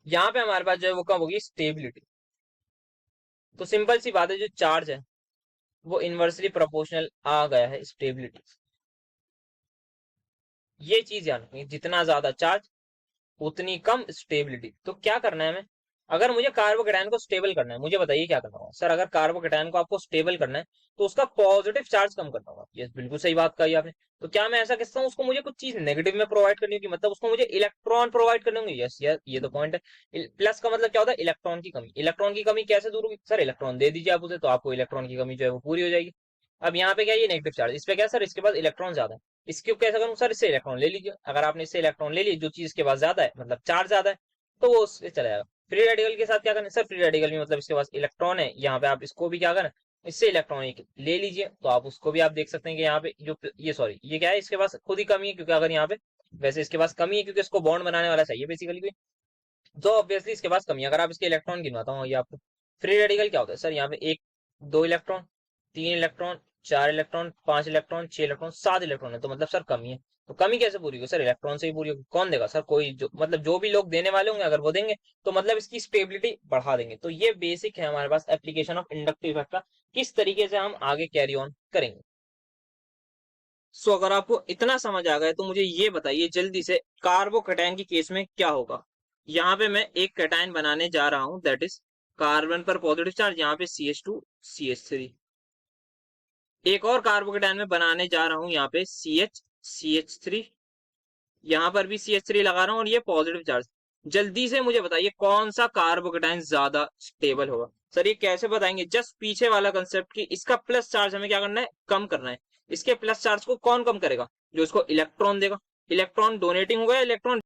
[SPEAKER 1] यहाँ पे हमारे पास जो है वो कम होगी स्टेबिलिटी। तो सिंपल सी बात है, जो चार्ज है वो इनवर्सली प्रोपोर्शनल आ गया है स्टेबिलिटी। ये चीज याद रखनी, जितना ज्यादा चार्ज उतनी कम स्टेबिलिटी। तो क्या करना है हमें, अगर मुझे कार्बोकेटायन को स्टेबल करना है, मुझे बताइए क्या करना होगा। सर अगर कार्बोकेटायन को आपको स्टेबल करना है तो उसका पॉजिटिव चार्ज कम करना होगा। ये बिल्कुल सही बात कही आपने। तो क्या मैं ऐसा कहता हूँ उसको मुझे कुछ चीज नेगेटिव में प्रोवाइड करनी होगी, मतलब उसको मुझे इलेक्ट्रॉन प्रोवाइड करने होंगे। यस यस, ये तो पॉइंट है। प्लस का मतलब क्या होता है, इलेक्ट्रॉन की कमी। इलेक्ट्रॉन की कमी कैसे दूर होगी, सर इलेक्ट्रॉन दे दीजिए आप उसे, तो आपको इलेक्ट्रॉन की कमी जो है वो पूरी हो जाएगी। अब यहाँ पे क्या है, ये नेगेटिव चार्ज, इस पे क्या है सर, इसके पास इलेक्ट्रॉन ज्यादा है। इसके कैसे करूँ सर, इससे इलेक्ट्रॉन ले लीजिए। अगर आपने इससे इलेक्ट्रॉन ले लिए, जो चीज के पास ज्यादा है मतलब चार्ज ज्यादा है, तो वो उससे चला जाएगा। फ्री रेडिकल के साथ क्या करना है सर, फ्री रेडिकल में मतलब इसके पास इलेक्ट्रॉन है, यहाँ पे आप इसको भी क्या करें, इससे इलेक्ट्रॉन ले लीजिए, तो आप उसको भी आप देख सकते हैं कि यहाँ पे जो ये सॉरी ये क्या है, इसके पास खुद ही कमी है, क्योंकि अगर यहाँ पे वैसे इसके पास कमी है क्योंकि इसको बॉन्ड बनाने वाला चाहिए बेसिकली, तो ऑब्वियसली इसके पास कमी है। अगर आप इसके इलेक्ट्रॉन गिनवाता हूँ ये आपको, फ्री रेडिकल क्या होता है सर, यहाँ पे एक, दो इलेक्ट्रॉन, तीन इलेक्ट्रॉन, चार इलेक्ट्रॉन, पांच इलेक्ट्रॉन, छह इलेक्ट्रॉन, सात इलेक्ट्रॉन है, तो मतलब सर कमी है। तो कमी कैसे पूरी होगी सर, इलेक्ट्रॉन से ही पूरी होगी। कौन देगा सर, कोई जो मतलब जो भी लोग देने वाले होंगे अगर वो देंगे, तो मतलब इसकी स्टेबिलिटी बढ़ा देंगे। तो ये बेसिक है हमारे पास एप्लीकेशन ऑफ इंडक्टिव इफेक्ट का, किस तरीके से हम आगे कैरी ऑन करेंगे। सो अगर आपको इतना समझ आ गया तो मुझे ये बताइए जल्दी से, कार्बोकेटायन की केस में क्या होगा। यहाँ पे मैं एक कैटायन बनाने जा रहा हूं, दैट इज कार्बन पर पॉजिटिव चार्ज, यहाँ पे CH2 CH3। एक और कार्बोकेटायन में बनाने जा रहा हूं, यहाँ पे CH3, यहाँ पर भी CH3 लगा रहा हूँ और ये पॉजिटिव चार्ज। जल्दी से मुझे बताइए कौन सा कार्बोकेटायन ज्यादा स्टेबल होगा। सर ये कैसे बताएंगे, जस्ट पीछे वाला कंसेप्ट की इसका प्लस चार्ज हमें क्या करना है, कम करना है। इसके प्लस चार्ज को कौन कम करेगा, जो इसको इलेक्ट्रॉन देगा। इलेक्ट्रॉन डोनेटिंग होगा या इलेक्ट्रॉन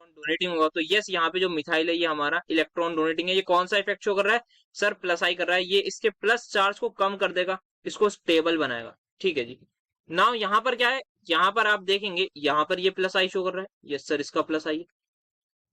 [SPEAKER 1] डोनेटिंग होगा, तो यस यहाँ पे जो मिथाइल है ये हमारा इलेक्ट्रॉन डोनेटिंग है। ये कौन सा इफेक्ट शो कर रहा है सर, प्लस आई कर रहा है। ये इसके प्लस चार्ज को कम कर देगा, इसको स्टेबल बनाएगा। ठीक है जी। नाउ यहाँ पर क्या है, यहाँ पर आप देखेंगे यहाँ पर ये प्लस आई शो कर रहा है, यस सर इसका प्लस आई है।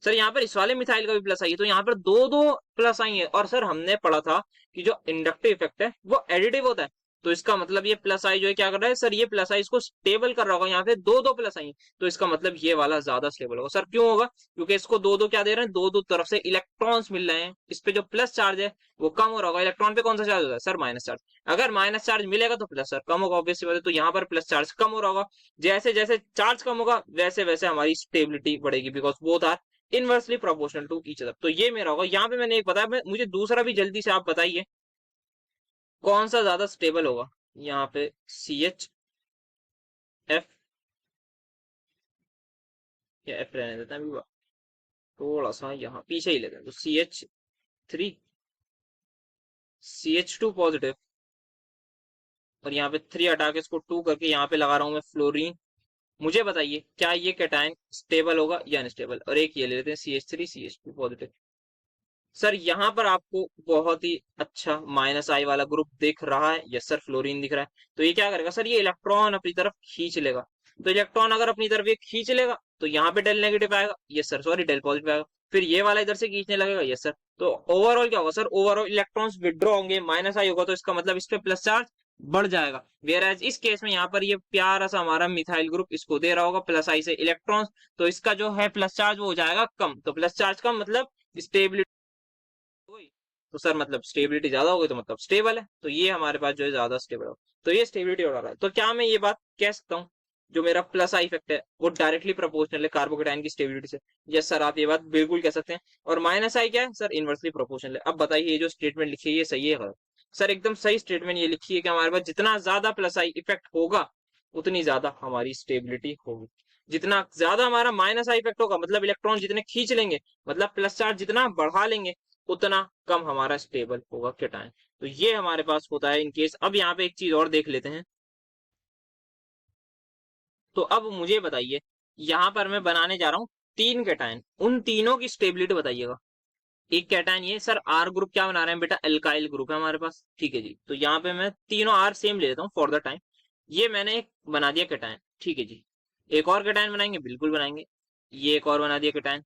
[SPEAKER 1] सर यहाँ पर इस वाले मिथाइल का भी प्लस आई है, तो यहाँ पर दो दो प्लस आई है। और सर हमने पढ़ा था कि जो इंडक्टिव इफेक्ट है वो एडिटिव होता है, तो इसका मतलब ये प्लस आई जो है क्या कर रहा है सर, ये प्लस आई इसको स्टेबल कर रहा होगा। यहाँ पे दो दो प्लस आई है, तो इसका मतलब ये वाला ज्यादा स्टेबल होगा। सर क्यों होगा, क्योंकि इसको दो दो क्या दे रहे हैं, दो दो तरफ से इलेक्ट्रॉन्स मिल रहे हैं। इस पे जो प्लस चार्ज है वो कम हो रहा होगा, इलेक्ट्रॉन पे कौन सा चार्ज होता है सर, माइनस चार्ज। अगर माइनस चार्ज मिलेगा तो प्लस चार्ज कम होगा ऑब्वियसली बात है, तो यहाँ पर प्लस चार्ज कम हो रहा होगा। जैसे जैसे चार्ज कम होगा वैसे वैसे हमारी स्टेबिलिटी बढ़ेगी, because both are inversely proportional to each other. तो ये मेरा होगा। यहाँ पे मैंने एक बताया, मुझे दूसरा भी जल्दी से आप बताइए कौन सा ज्यादा स्टेबल होगा। यहाँ पे CHF, या F रहने देते हैं अभी, थोड़ा सा यहाँ पीछे ही लेते हैं, तो CH3, CH2 पॉजिटिव, और यहाँ पे 3 हटा के इसको 2 करके यहाँ पे लगा रहा हूँ मैं फ्लोरीन। मुझे बताइए क्या ये कैटायन स्टेबल होगा या अनस्टेबल। और एक ये ले लेते हैं CH3 CH2 पॉजिटिव। सर यहाँ पर आपको बहुत ही अच्छा माइनस आई वाला ग्रुप दिख रहा है, यस सर फ्लोरीन दिख रहा है। तो ये क्या करेगा सर, ये इलेक्ट्रॉन अपनी तरफ खींच लेगा। तो इलेक्ट्रॉन अगर अपनी तरफ ये खींच लेगा तो यहाँ पे डेल नेगेटिव आएगा, yes sir sorry del positive आएगा। फिर ये वाला इधर से खींचने लगेगा, यस सर। तो ओवरऑल क्या होगा सर, ओवरऑल इलेक्ट्रॉन्स विड्रॉ होंगे, माइनस आई होगा, तो इसका मतलब इस पे प्लस चार्ज बढ़ जाएगा। वेयर एज इस केस में यहाँ पर ये प्यारा सा हमारा मिथाइल ग्रुप इसको दे रहा होगा प्लस आई से इलेक्ट्रॉन्स, तो इसका जो है प्लस चार्ज वो हो जाएगा कम। तो प्लस चार्ज कम मतलब स्टेबिलिटी, तो सर मतलब स्टेबिलिटी ज्यादा हो गई तो मतलब स्टेबल है, तो ये हमारे पास जो है ज्यादा स्टेबल हो, तो ये स्टेबिलिटी बढ़ा रहा है। तो क्या मैं ये बात कह सकता हूँ जो मेरा प्लस आई इफेक्ट है वो डायरेक्टली प्रोपोर्शनल है कार्बोकेटाइन की स्टेबिलिटी से। यस सर आप ये बात बिल्कुल कह सकते हैं। और माइनस आई क्या है सर, इनवर्सली प्रोपोर्शनल है। अब बताइए ये जो स्टेटमेंट लिखी है ये सही है गलत। सर एकदम सही स्टेटमेंट ये लिखी है कि हमारे पास जितना ज्यादा प्लस आई इफेक्ट होगा उतनी ज्यादा हमारी स्टेबिलिटी होगी। जितना ज्यादा हमारा माइनस आई इफेक्ट होगा मतलब इलेक्ट्रॉन जितने खींच लेंगे, मतलब प्लस चार्ज जितना बढ़ा लेंगे, उतना कम हमारा स्टेबल होगा कैटायन। तो ये हमारे पास होता है इन केस। अब यहाँ पे एक चीज और देख लेते हैं। तो अब मुझे बताइए, यहाँ पर मैं बनाने जा रहा हूँ 3 कैटायन, उन तीनों की स्टेबिलिटी बताइएगा। एक कैटायन ये सर आर ग्रुप क्या बना रहे हैं बेटा, एल्काइल ग्रुप है हमारे पास, ठीक है जी। तो यहाँ पे मैं तीनों आर सेम ले लेता हूँ फॉर द टाइम। ये मैंने एक बना दिया कैटायन, ठीक है जी। एक और कैटायन बनाएंगे, बिल्कुल बनाएंगे। ये एक और बना दिया कैटायन।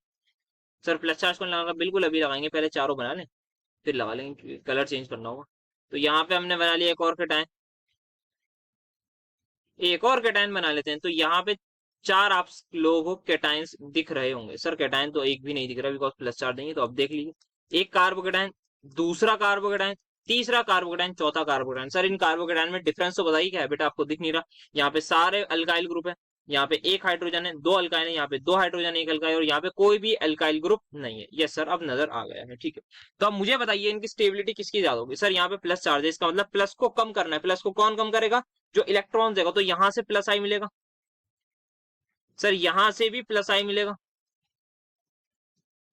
[SPEAKER 1] सर प्लस चार्ज कौन लगाएगा, बिल्कुल अभी लगाएंगे, पहले चारों बना लें फिर लगा लेंगे क्योंकि कलर चेंज करना होगा। तो यहाँ पे हमने बना लिया एक और कैटायन, एक और कैटायन बना लेते हैं। तो यहाँ पे 4 आप लोगों को कैटायंस दिख रहे होंगे। सर कैटायन तो एक भी नहीं दिख रहा बिकॉज प्लस चार्ज नहीं है, तो अब देख लीजिए एक कार्बोकेटायन, दूसरा कार्बोकेटायन, तीसरा कार्बोकेटायन, चौथा कार्बोकेटायन। सर इन कार्बोकेटायन में डिफरेंस तो बताइए क्या है बेटा, आपको दिख नहीं रहा। यहाँ पे सारे अल्काइल ग्रुप है, यहाँ पे एक हाइड्रोजन है, दो अल्काइल है, यहाँ पे दो हाइड्रोजन एक अल्काइल, और यहाँ पे कोई भी अल्काइल ग्रुप नहीं है। यस सर, अब नजर आ गया है, ठीक है। तो अब मुझे बताइए इनकी स्टेबिलिटी किसकी ज्यादा होगी। सर यहाँ पे प्लस चार्ज है, इसका मतलब प्लस को कम करना है। प्लस को कौन कम करेगा? जो इलेक्ट्रॉन देगा, तो यहाँ से प्लस आई मिलेगा, सर यहाँ से भी प्लस आई मिलेगा,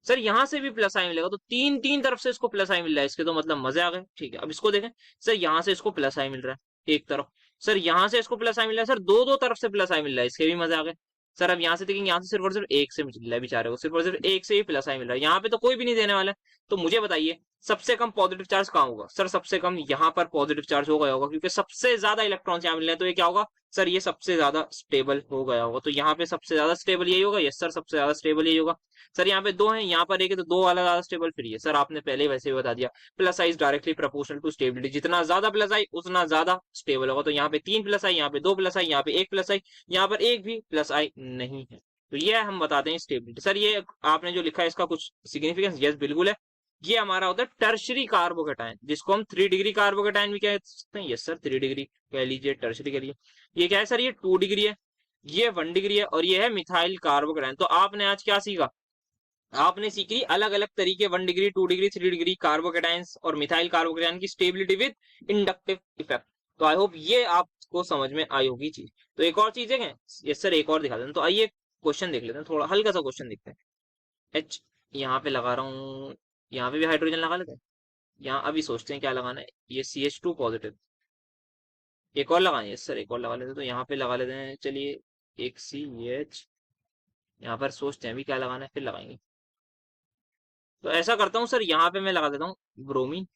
[SPEAKER 1] सर यहाँ से भी प्लस आई मिलेगा। तो तीन तीन तरफ से इसको प्लस आई मिल रहा है, इसके तो मतलब मजे आ गए, ठीक है। अब इसको देखें, सर यहाँ से इसको प्लस आई मिल रहा है एक तरफ, सर यहाँ से इसको प्लस आई मिल रहा है, सर दो दो तरफ से प्लस आई मिल रहा है, इसके भी मजे आ गए। सर अब यहाँ से देखेंगे, यहाँ से सिर्फ और सिर्फ एक से मिल रहा है बेचारे को, सिर्फ और सिर्फ एक से ही प्लस आई मिल रहा है, यहाँ पे तो कोई भी नहीं देने वाला है। तो मुझे बताइए सबसे कम पॉजिटिव चार्ज कहाँ होगा? सर सबसे कम यहाँ पर पॉजिटिव चार्ज हो गया होगा, क्योंकि सबसे ज्यादा इलेक्ट्रॉन्स यहाँ मिल रहे हैं, तो ये क्या होगा? सर ये सबसे ज्यादा स्टेबल हो गया होगा। तो यहाँ पे सबसे ज्यादा स्टेबल यही होगा। यस सर, सबसे ज्यादा स्टेबल यही होगा। सर यहाँ पे दो है, यहाँ पर एक है, तो दो वाला ज्यादा स्टेबल फ्री है। सर आपने पहले ही वैसे ही बता दिया, plus I is directly proportional to stability, जितना ज्यादा प्लस आई उतना ज्यादा स्टेबल होगा। तो यहाँ पे तीन प्लस आई, यहाँ पे दो प्लस आई, यहाँ पे एक प्लस आई, यहाँ पर एक भी प्लस आई नहीं है। तो ये हम बताते हैं स्टेबिलिटी। सर ये आपने जो लिखा है इसका कुछ सिग्निफिकेंस? यस बिल्कुल है। ये हमारा होता है टर्शरी कार्बोकेटायन, जिसको हम 3 डिग्री कार्बोकेटायन भी कह सकते हैं। यस सर, 3 डिग्री कह लीजिए, टर्शरी कह लीजिए। ये क्या है सर? ये 2 डिग्री है, ये 1 डिग्री है, और ये है मिथाइल कार्बोकेटायन। तो आपने आज क्या सीखा? आपने सीखी अलग अलग तरीके, 1 डिग्री, 2 डिग्री, 3 डिग्री कार्बोकेटायंस और मिथाइल कार्बोकेटायन की स्टेबिलिटी विद इंडक्टिव इफेक्ट। तो आई होप ये आपको समझ में आई होगी चीज। तो एक और चीज है, यस सर एक और दिखा दें। तो आइए क्वेश्चन देख लेते हैं, थोड़ा हल्का सा क्वेश्चन देखते हैं। एच यहाँ पे लगा रहा हूँ, यहाँ पे भी हाइड्रोजन लगा लेते हैं। यहाँ अभी सोचते हैं क्या लगाना है। ये CH2 पॉजिटिव, एक और लगाएं। यस सर एक और लगा लेते हैं। तो यहाँ पे लगा लेते हैं, चलिए एक CH, यहाँ पर सोचते हैं अभी क्या लगाना है, फिर लगाएंगे। तो ऐसा करता हूँ सर, यहाँ पे मैं लगा देता हूँ ब्रोमीन,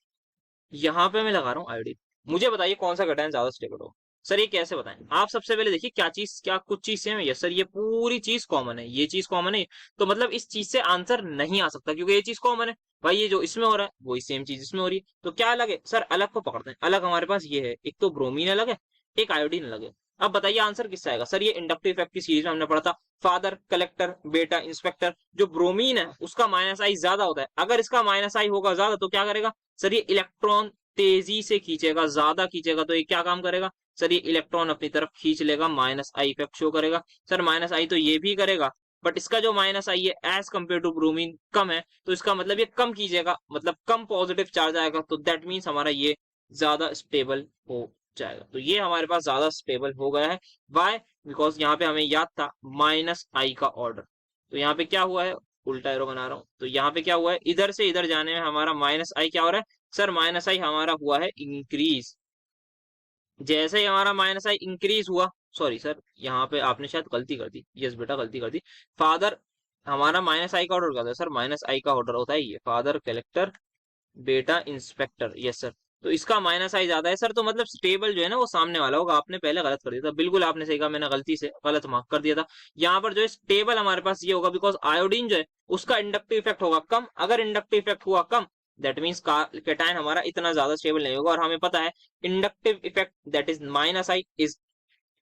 [SPEAKER 1] यहाँ पे मैं लगा रहा हूँ आयोडीन। मुझे बताइए कौन सा कटायन ज्यादा स्टेबल हो? सर ये कैसे बताएं? आप सबसे पहले देखिए क्या चीज, क्या कुछ चीज सेम है? यस सर, ये पूरी चीज कॉमन है, ये चीज कॉमन है। तो मतलब इस चीज से आंसर नहीं आ सकता, क्योंकि ये चीज कॉमन है। भाई ये जो इसमें हो रहा है वही सेम चीज इसमें हो रही है, तो क्या अलग है? सर अलग को पकड़ते हैं। अलग हमारे पास ये है, एक तो ब्रोमीन अलग है, एक आयोडीन अलग है। अब बताइए आंसर किससे आएगा? सर ये इंडक्टिव इफेक्ट की सीरीज में हमने पढ़ा था, फादर कलेक्टर बेटा इंस्पेक्टर। जो ब्रोमीन है उसका माइनस आई ज्यादा होता है, अगर इसका माइनस आई होगा ज्यादा तो क्या करेगा? सर ये इलेक्ट्रॉन तेजी से खींचेगा, ज्यादा खींचेगा, तो ये क्या काम करेगा? सर ये इलेक्ट्रॉन अपनी तरफ खींच लेगा, माइनस आई इफेक्ट शो करेगा। सर माइनस आई तो ये भी करेगा, बट इसका जो माइनस आई है एज कंपेयर टू ब्रोमीन कम है, तो इसका मतलब ये कम खींचेगा, मतलब कम पॉजिटिव चार्ज आएगा। तो दैट मीन्स हमारा ये ज्यादा स्टेबल हो जाएगा। तो ये हमारे पास ज्यादा स्टेबल हो गया है। वाई? बिकॉज यहाँ पे हमें याद था माइनस आई का ऑर्डर। तो यहाँ पे क्या हुआ है? उल्टा एरो बना रहा हूँ। तो यहाँ पे क्या हुआ है? इधर से इधर जाने में हमारा माइनस आई क्या हो रहा है? सर माइनस आई हमारा हुआ है इंक्रीज। जैसे ही हमारा माइनस आई इंक्रीज हुआ, सॉरी सर यहाँ पे आपने शायद गलती कर दी। यस बेटा गलती कर दी। फादर, हमारा माइनस आई का ऑर्डर क्या होता है? सर माइनस आई का ऑर्डर होता है ये, फादर कलेक्टर बेटा इंस्पेक्टर। यस सर, तो इसका माइनस आई ज्यादा है सर, तो मतलब स्टेबल जो है ना वो सामने वाला होगा। आपने पहले गलत कर दिया था, बिल्कुल आपने सही कहा, मैंने गलती से गलत मार्क कर दिया था। यहाँ पर जो है स्टेबल हमारे पास ये होगा, बिकॉज आयोडीन जो है उसका इंडक्टिव इफेक्ट होगा कम। अगर इंडक्टिव इफेक्ट हुआ कम, दैट मीन्स कैटायन हमारा इतना ज्यादा स्टेबल नहीं होगा। और हमें पता है inductive effect that is minus I is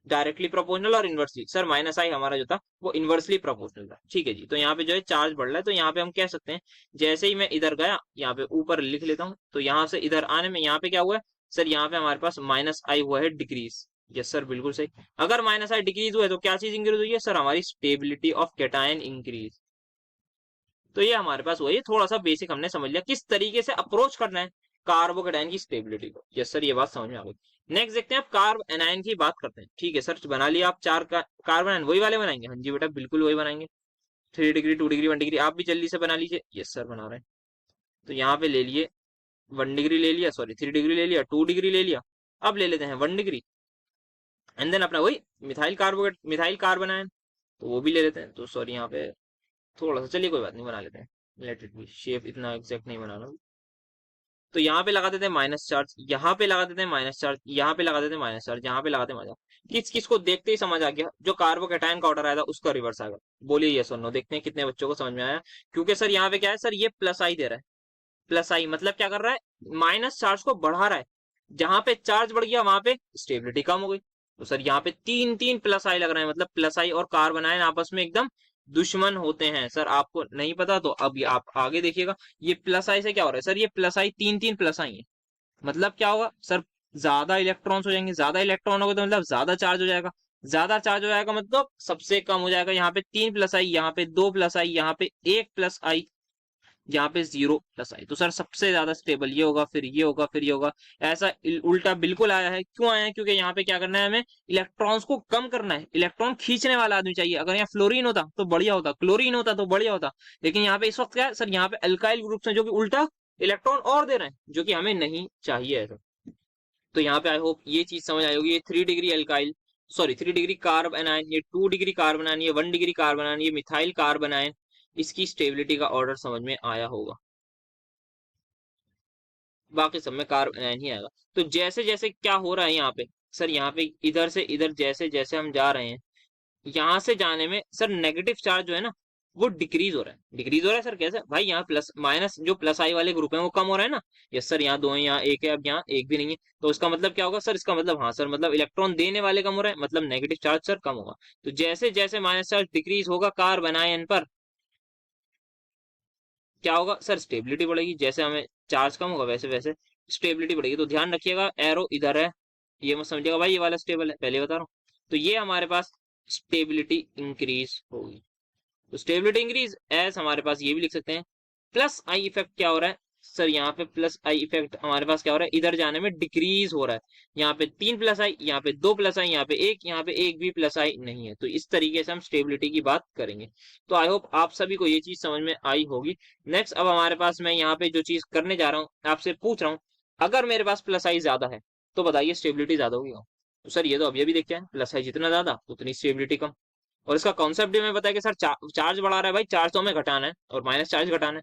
[SPEAKER 1] directly proportional और इनवर्सली। सर माइनस आई हमारा जो था वो इनवर्सली प्रोपोर्शनल था, ठीक है जी। तो यहाँ पे जो है चार्ज बढ़ रहा है, तो यहाँ पे हम कह सकते हैं जैसे ही मैं इधर गया, यहाँ पे ऊपर लिख लेता हूँ, तो यहाँ से इधर आने में यहाँ पे क्या हुआ है? सर यहाँ पे हमारे पास माइनस आई हुआ है डिक्रीज। यस सर बिल्कुल सही। अगर माइनस आई डिक्रीज हुआ है तो क्या चीज इंक्रीज हुई है? सर हमारी स्टेबिलिटी ऑफ कैटायन इंक्रीज। तो ये हमारे पास वही, थोड़ा सा बेसिक हमने समझ लिया किस तरीके से अप्रोच करना है कार्बोकेटायन की स्टेबिलिटी को। यस सर ये बात समझ में आ गई। नेक्स्ट देखते हैं, आप कार्ब एनायन की बात करते हैं। ठीक है सर, बना लिया आप चार कार्बन एनायन, वही वाले बनाएंगे? हाँ जी बेटा बिल्कुल वही बनाएंगे। 3 डिग्री, 2 डिग्री, 1 डिग्री, आप भी जल्दी से बना लीजिए। यस सर बना रहे हैं। तो यहाँ पे ले लिए 1 डिग्री ले लिया, सॉरी 3 डिग्री ले लिया, 2 डिग्री ले लिया, अब ले लेते हैं 1 डिग्री, एंड देन अपना वही मिथाइल कार्बन आयन, तो वो भी ले लेते हैं। तो सॉरी यहाँ पे थोड़ा सा, चलिए कोई बात नहीं, बना लेते हैं। लेट इट बी, शेप इतना एग्जैक्ट नहीं बनाना। तो यहाँ पे लगा देते हैं माइनस चार्ज, यहाँ पे लगा देते हैं माइनस चार्ज, यहाँ पे लगा देते हैं माइनस चार्ज, यहाँ पे लगाते हैं माइनस। किस किस को देखते ही समझ आ गया, जो कार्बोकेटायन का ऑर्डर आया था उसका रिवर्स आएगा। बोलिए यस और नो, देखते हैं कितने बच्चों को समझ में आया। क्योंकि सर यहाँ पे क्या है? सर ये प्लस आई दे रहा है। प्लस आई मतलब क्या कर रहा है? माइनस चार्ज को बढ़ा रहा है। जहां पे चार्ज बढ़ गया वहां पे स्टेबिलिटी कम हो गई। तो सर यहाँ पे तीन तीन प्लस आई लग रहे हैं, मतलब प्लस आई और कार्बन आयन आपस में एकदम दुश्मन होते हैं। सर आपको नहीं पता तो अब आप आगे देखिएगा, ये प्लस आई से क्या हो रहा है? सर ये प्लस आई, तीन तीन प्लस आई है, मतलब क्या होगा सर? ज्यादा इलेक्ट्रॉन्स हो जाएंगे, ज्यादा इलेक्ट्रॉन होगा तो मतलब ज्यादा चार्ज हो जाएगा, ज्यादा चार्ज हो जाएगा मतलब सबसे कम हो जाएगा। यहाँ पे 3 + i, यहाँ पे 2 + i, यहाँ पे 1 + i, यहाँ पे 0 + i। तो सर सबसे ज्यादा स्टेबल ये होगा, फिर ये होगा, फिर ये होगा। ऐसा उल्टा बिल्कुल आया है। क्यों आया है? क्योंकि यहाँ पे क्या करना है हमें, इलेक्ट्रॉन्स को कम करना है। इलेक्ट्रॉन खींचने वाला आदमी चाहिए। अगर यहाँ फ्लोरीन होता तो बढ़िया होता, क्लोरीन होता तो बढ़िया होता, लेकिन यहाँ पे इस वक्त क्या है सर, यहाँ पे अल्काइल ग्रुप्स हैं जो कि उल्टा इलेक्ट्रॉन और दे रहे हैं, जो कि हमें नहीं चाहिए ऐसा। तो यहाँ पे आई होप ये चीज समझ आई होगी। ये 3 degree alkyl, sorry 3 degree carb anion, ये 2 डिग्री कार्बन आयन, ये 1 डिग्री कार्बन आयन, ये मिथाइल कार्बन आयन, इसकी स्टेबिलिटी का ऑर्डर समझ में आया होगा। बाकी सब में कार्बन आयन ही आएगा। तो जैसे जैसे क्या हो रहा है यहाँ पे सर, यहाँ पे इधर से इधर जैसे जैसे हम जा रहे हैं, यहाँ से जाने में सर नेगेटिव चार्ज जो है ना वो डिक्रीज हो रहा है। डिक्रीज हो रहा है सर कैसे भाई, यहाँ प्लस माइनस जो +i वाले ग्रुप है वो कम हो रहा है ना। यस सर, यहाँ 2 है, यहाँ 1 है, अब यहाँ 1 भी नहीं है। तो इसका मतलब क्या होगा सर, इसका मतलब हाँ सर, मतलब इलेक्ट्रॉन देने वाले कम हो रहे हैं, मतलब नेगेटिव चार्ज सर कम होगा। तो जैसे जैसे माइनस चार्ज डिक्रीज होगा कार्बन आयन पर, क्या होगा सर, स्टेबिलिटी बढ़ेगी। जैसे हमें चार्ज कम होगा वैसे वैसे स्टेबिलिटी बढ़ेगी। तो ध्यान रखिएगा, एरो इधर है, ये मत समझिएगा भाई ये वाला स्टेबल है, पहले बता रहा हूँ। तो ये हमारे पास स्टेबिलिटी इंक्रीज होगी। तो स्टेबिलिटी इंक्रीज एज हमारे पास ये भी लिख सकते हैं। +i इफेक्ट क्या हो रहा है सर, यहाँ पे +i इफेक्ट हमारे पास क्या हो रहा है, इधर जाने में डिक्रीज हो रहा है। यहाँ पे 3 + i, यहाँ पे 2 + i, यहाँ पे 1, यहाँ पे 1 भी +i नहीं है। तो इस तरीके से हम स्टेबिलिटी की बात करेंगे। तो आई होप आप सभी को ये चीज समझ में आई होगी। नेक्स्ट अब हमारे पास, मैं यहाँ पे जो चीज करने जा रहा हूँ आपसे पूछ रहा हूँ, अगर मेरे पास +i ज्यादा है तो बताइए स्टेबिलिटी ज्यादा होगी। तो सर ये तो अभी अभी देखते हैं, +i जितना ज्यादा उतनी स्टेबिलिटी कम। और इसका कॉन्सेप्ट भी हमें पता है कि सर चार्ज बढ़ा रहा है भाई, चार्ज तो हमें घटाना है और माइनस चार्ज घटाना है।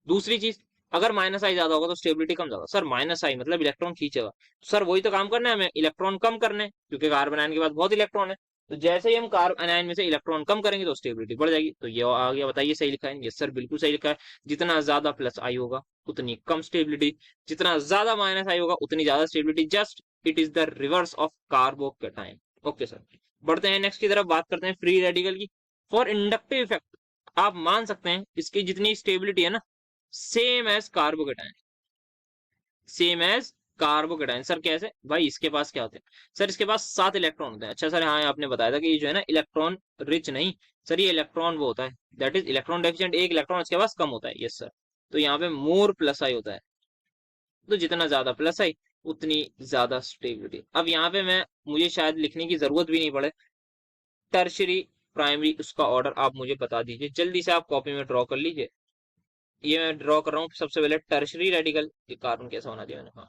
[SPEAKER 1] दूसरी चीज, अगर -i ज्यादा होगा तो स्टेबिलिटी कम ज्यादा। सर -i मतलब इलेक्ट्रॉन खींचेगा, सर वही तो काम करना है हमें, इलेक्ट्रॉन कम करने हैं, क्योंकि कार्बन आयन के पास बहुत इलेक्ट्रॉन है। तो जैसे ही हम कार्बन आयन में से इलेक्ट्रॉन कम करेंगे तो स्टेबिलिटी बढ़ जाएगी। तो ये आ गया, बताइए सही लिखा है? यस सर बिल्कुल सही लिखा है। जितना ज्यादा +i होगा उतनी कम स्टेबिलिटी, जितना ज्यादा -i होगा उतनी ज्यादा stability. Just it is the reverse of carbocation. Okay sir, बढ़ते हैं नेक्स्ट की तरफ, बात करते हैं फ्री रेडिकल की। फॉर इंडक्टिव इफेक्ट आप मान सकते हैं इसकी जितनी स्टेबिलिटी है ना, same as carbocation, same as carbocation. Sir कैसे भाई, इसके पास क्या होते हैं सर, इसके पास 7 इलेक्ट्रॉन होते हैं। अच्छा सर हाँ, आपने बताया था कि ये जो है ना इलेक्ट्रॉन रिच नहीं, सर ये इलेक्ट्रॉन वो होता है, दैट इज इलेक्ट्रॉन डेफिशिएंट, एक इलेक्ट्रॉन इसके पास कम होता है। यस सर, तो यहाँ पे मोर +i होता है। तो जितना ज्यादा +i उतनी ज्यादा स्टेबिलिटी। अब यहाँ पे मैं, मुझे शायद लिखने की जरूरत भी नहीं पड़े, टर्शरी प्राइमरी उसका ऑर्डर आप मुझे बता दीजिए जल्दी से, आप कॉपी में ड्रॉ कर लीजिए। ये मैं ड्रॉ कर रहा हूँ सबसे पहले टर्शरी रेडिकल, कार्बन कैसा होना चाहिए हाँ।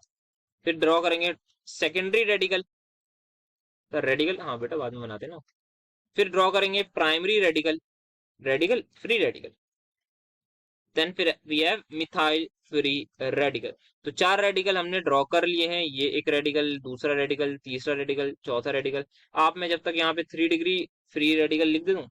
[SPEAKER 1] फिर ड्रॉ करेंगे सेकेंडरी रेडिकल, रेडिकल हाँ बेटा बाद में बनाते ना। फिर ड्रॉ करेंगे primary radical, radical free radical. Then फिर we have methyl free radical. तो 4 रेडिकल हमने ड्रॉ कर लिए हैं, ये एक रेडिकल, दूसरा रेडिकल, तीसरा रेडिकल, चौथा रेडिकल। आप मैं जब तक यहाँ पे 3 डिग्री फ्री रेडिकल लिख दे दूं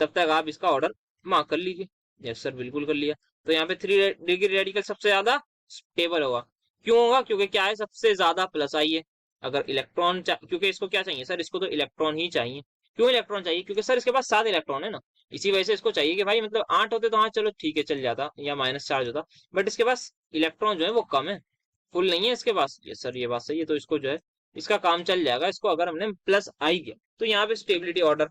[SPEAKER 1] तब तक आप इसका ऑर्डर मार्क कर लीजिए। यस सर बिल्कुल कर लिया। तो यहाँ पे 3 डिग्री रेडिकल सबसे ज्यादा स्टेबल होगा। क्यों होगा? क्योंकि क्या है, सबसे ज्यादा +i है। अगर इलेक्ट्रॉन, क्योंकि इसको क्या चाहिए सर, इसको तो इलेक्ट्रॉन ही चाहिए। क्यों इलेक्ट्रॉन चाहिए? क्योंकि सर इसके पास 7 इलेक्ट्रॉन है ना, इसी वजह से इसको चाहिए कि भाई, मतलब 8 होते तो हाँ चलो ठीक है चल जाता, या माइनस चार्ज होता, बट इसके पास इलेक्ट्रॉन जो है वो कम है, फुल नहीं है इसके पास। ये सर ये बात सही है। तो इसको जो है इसका काम चल जाएगा, इसको अगर हमने +i किया तो यहाँ पे स्टेबिलिटी ऑर्डर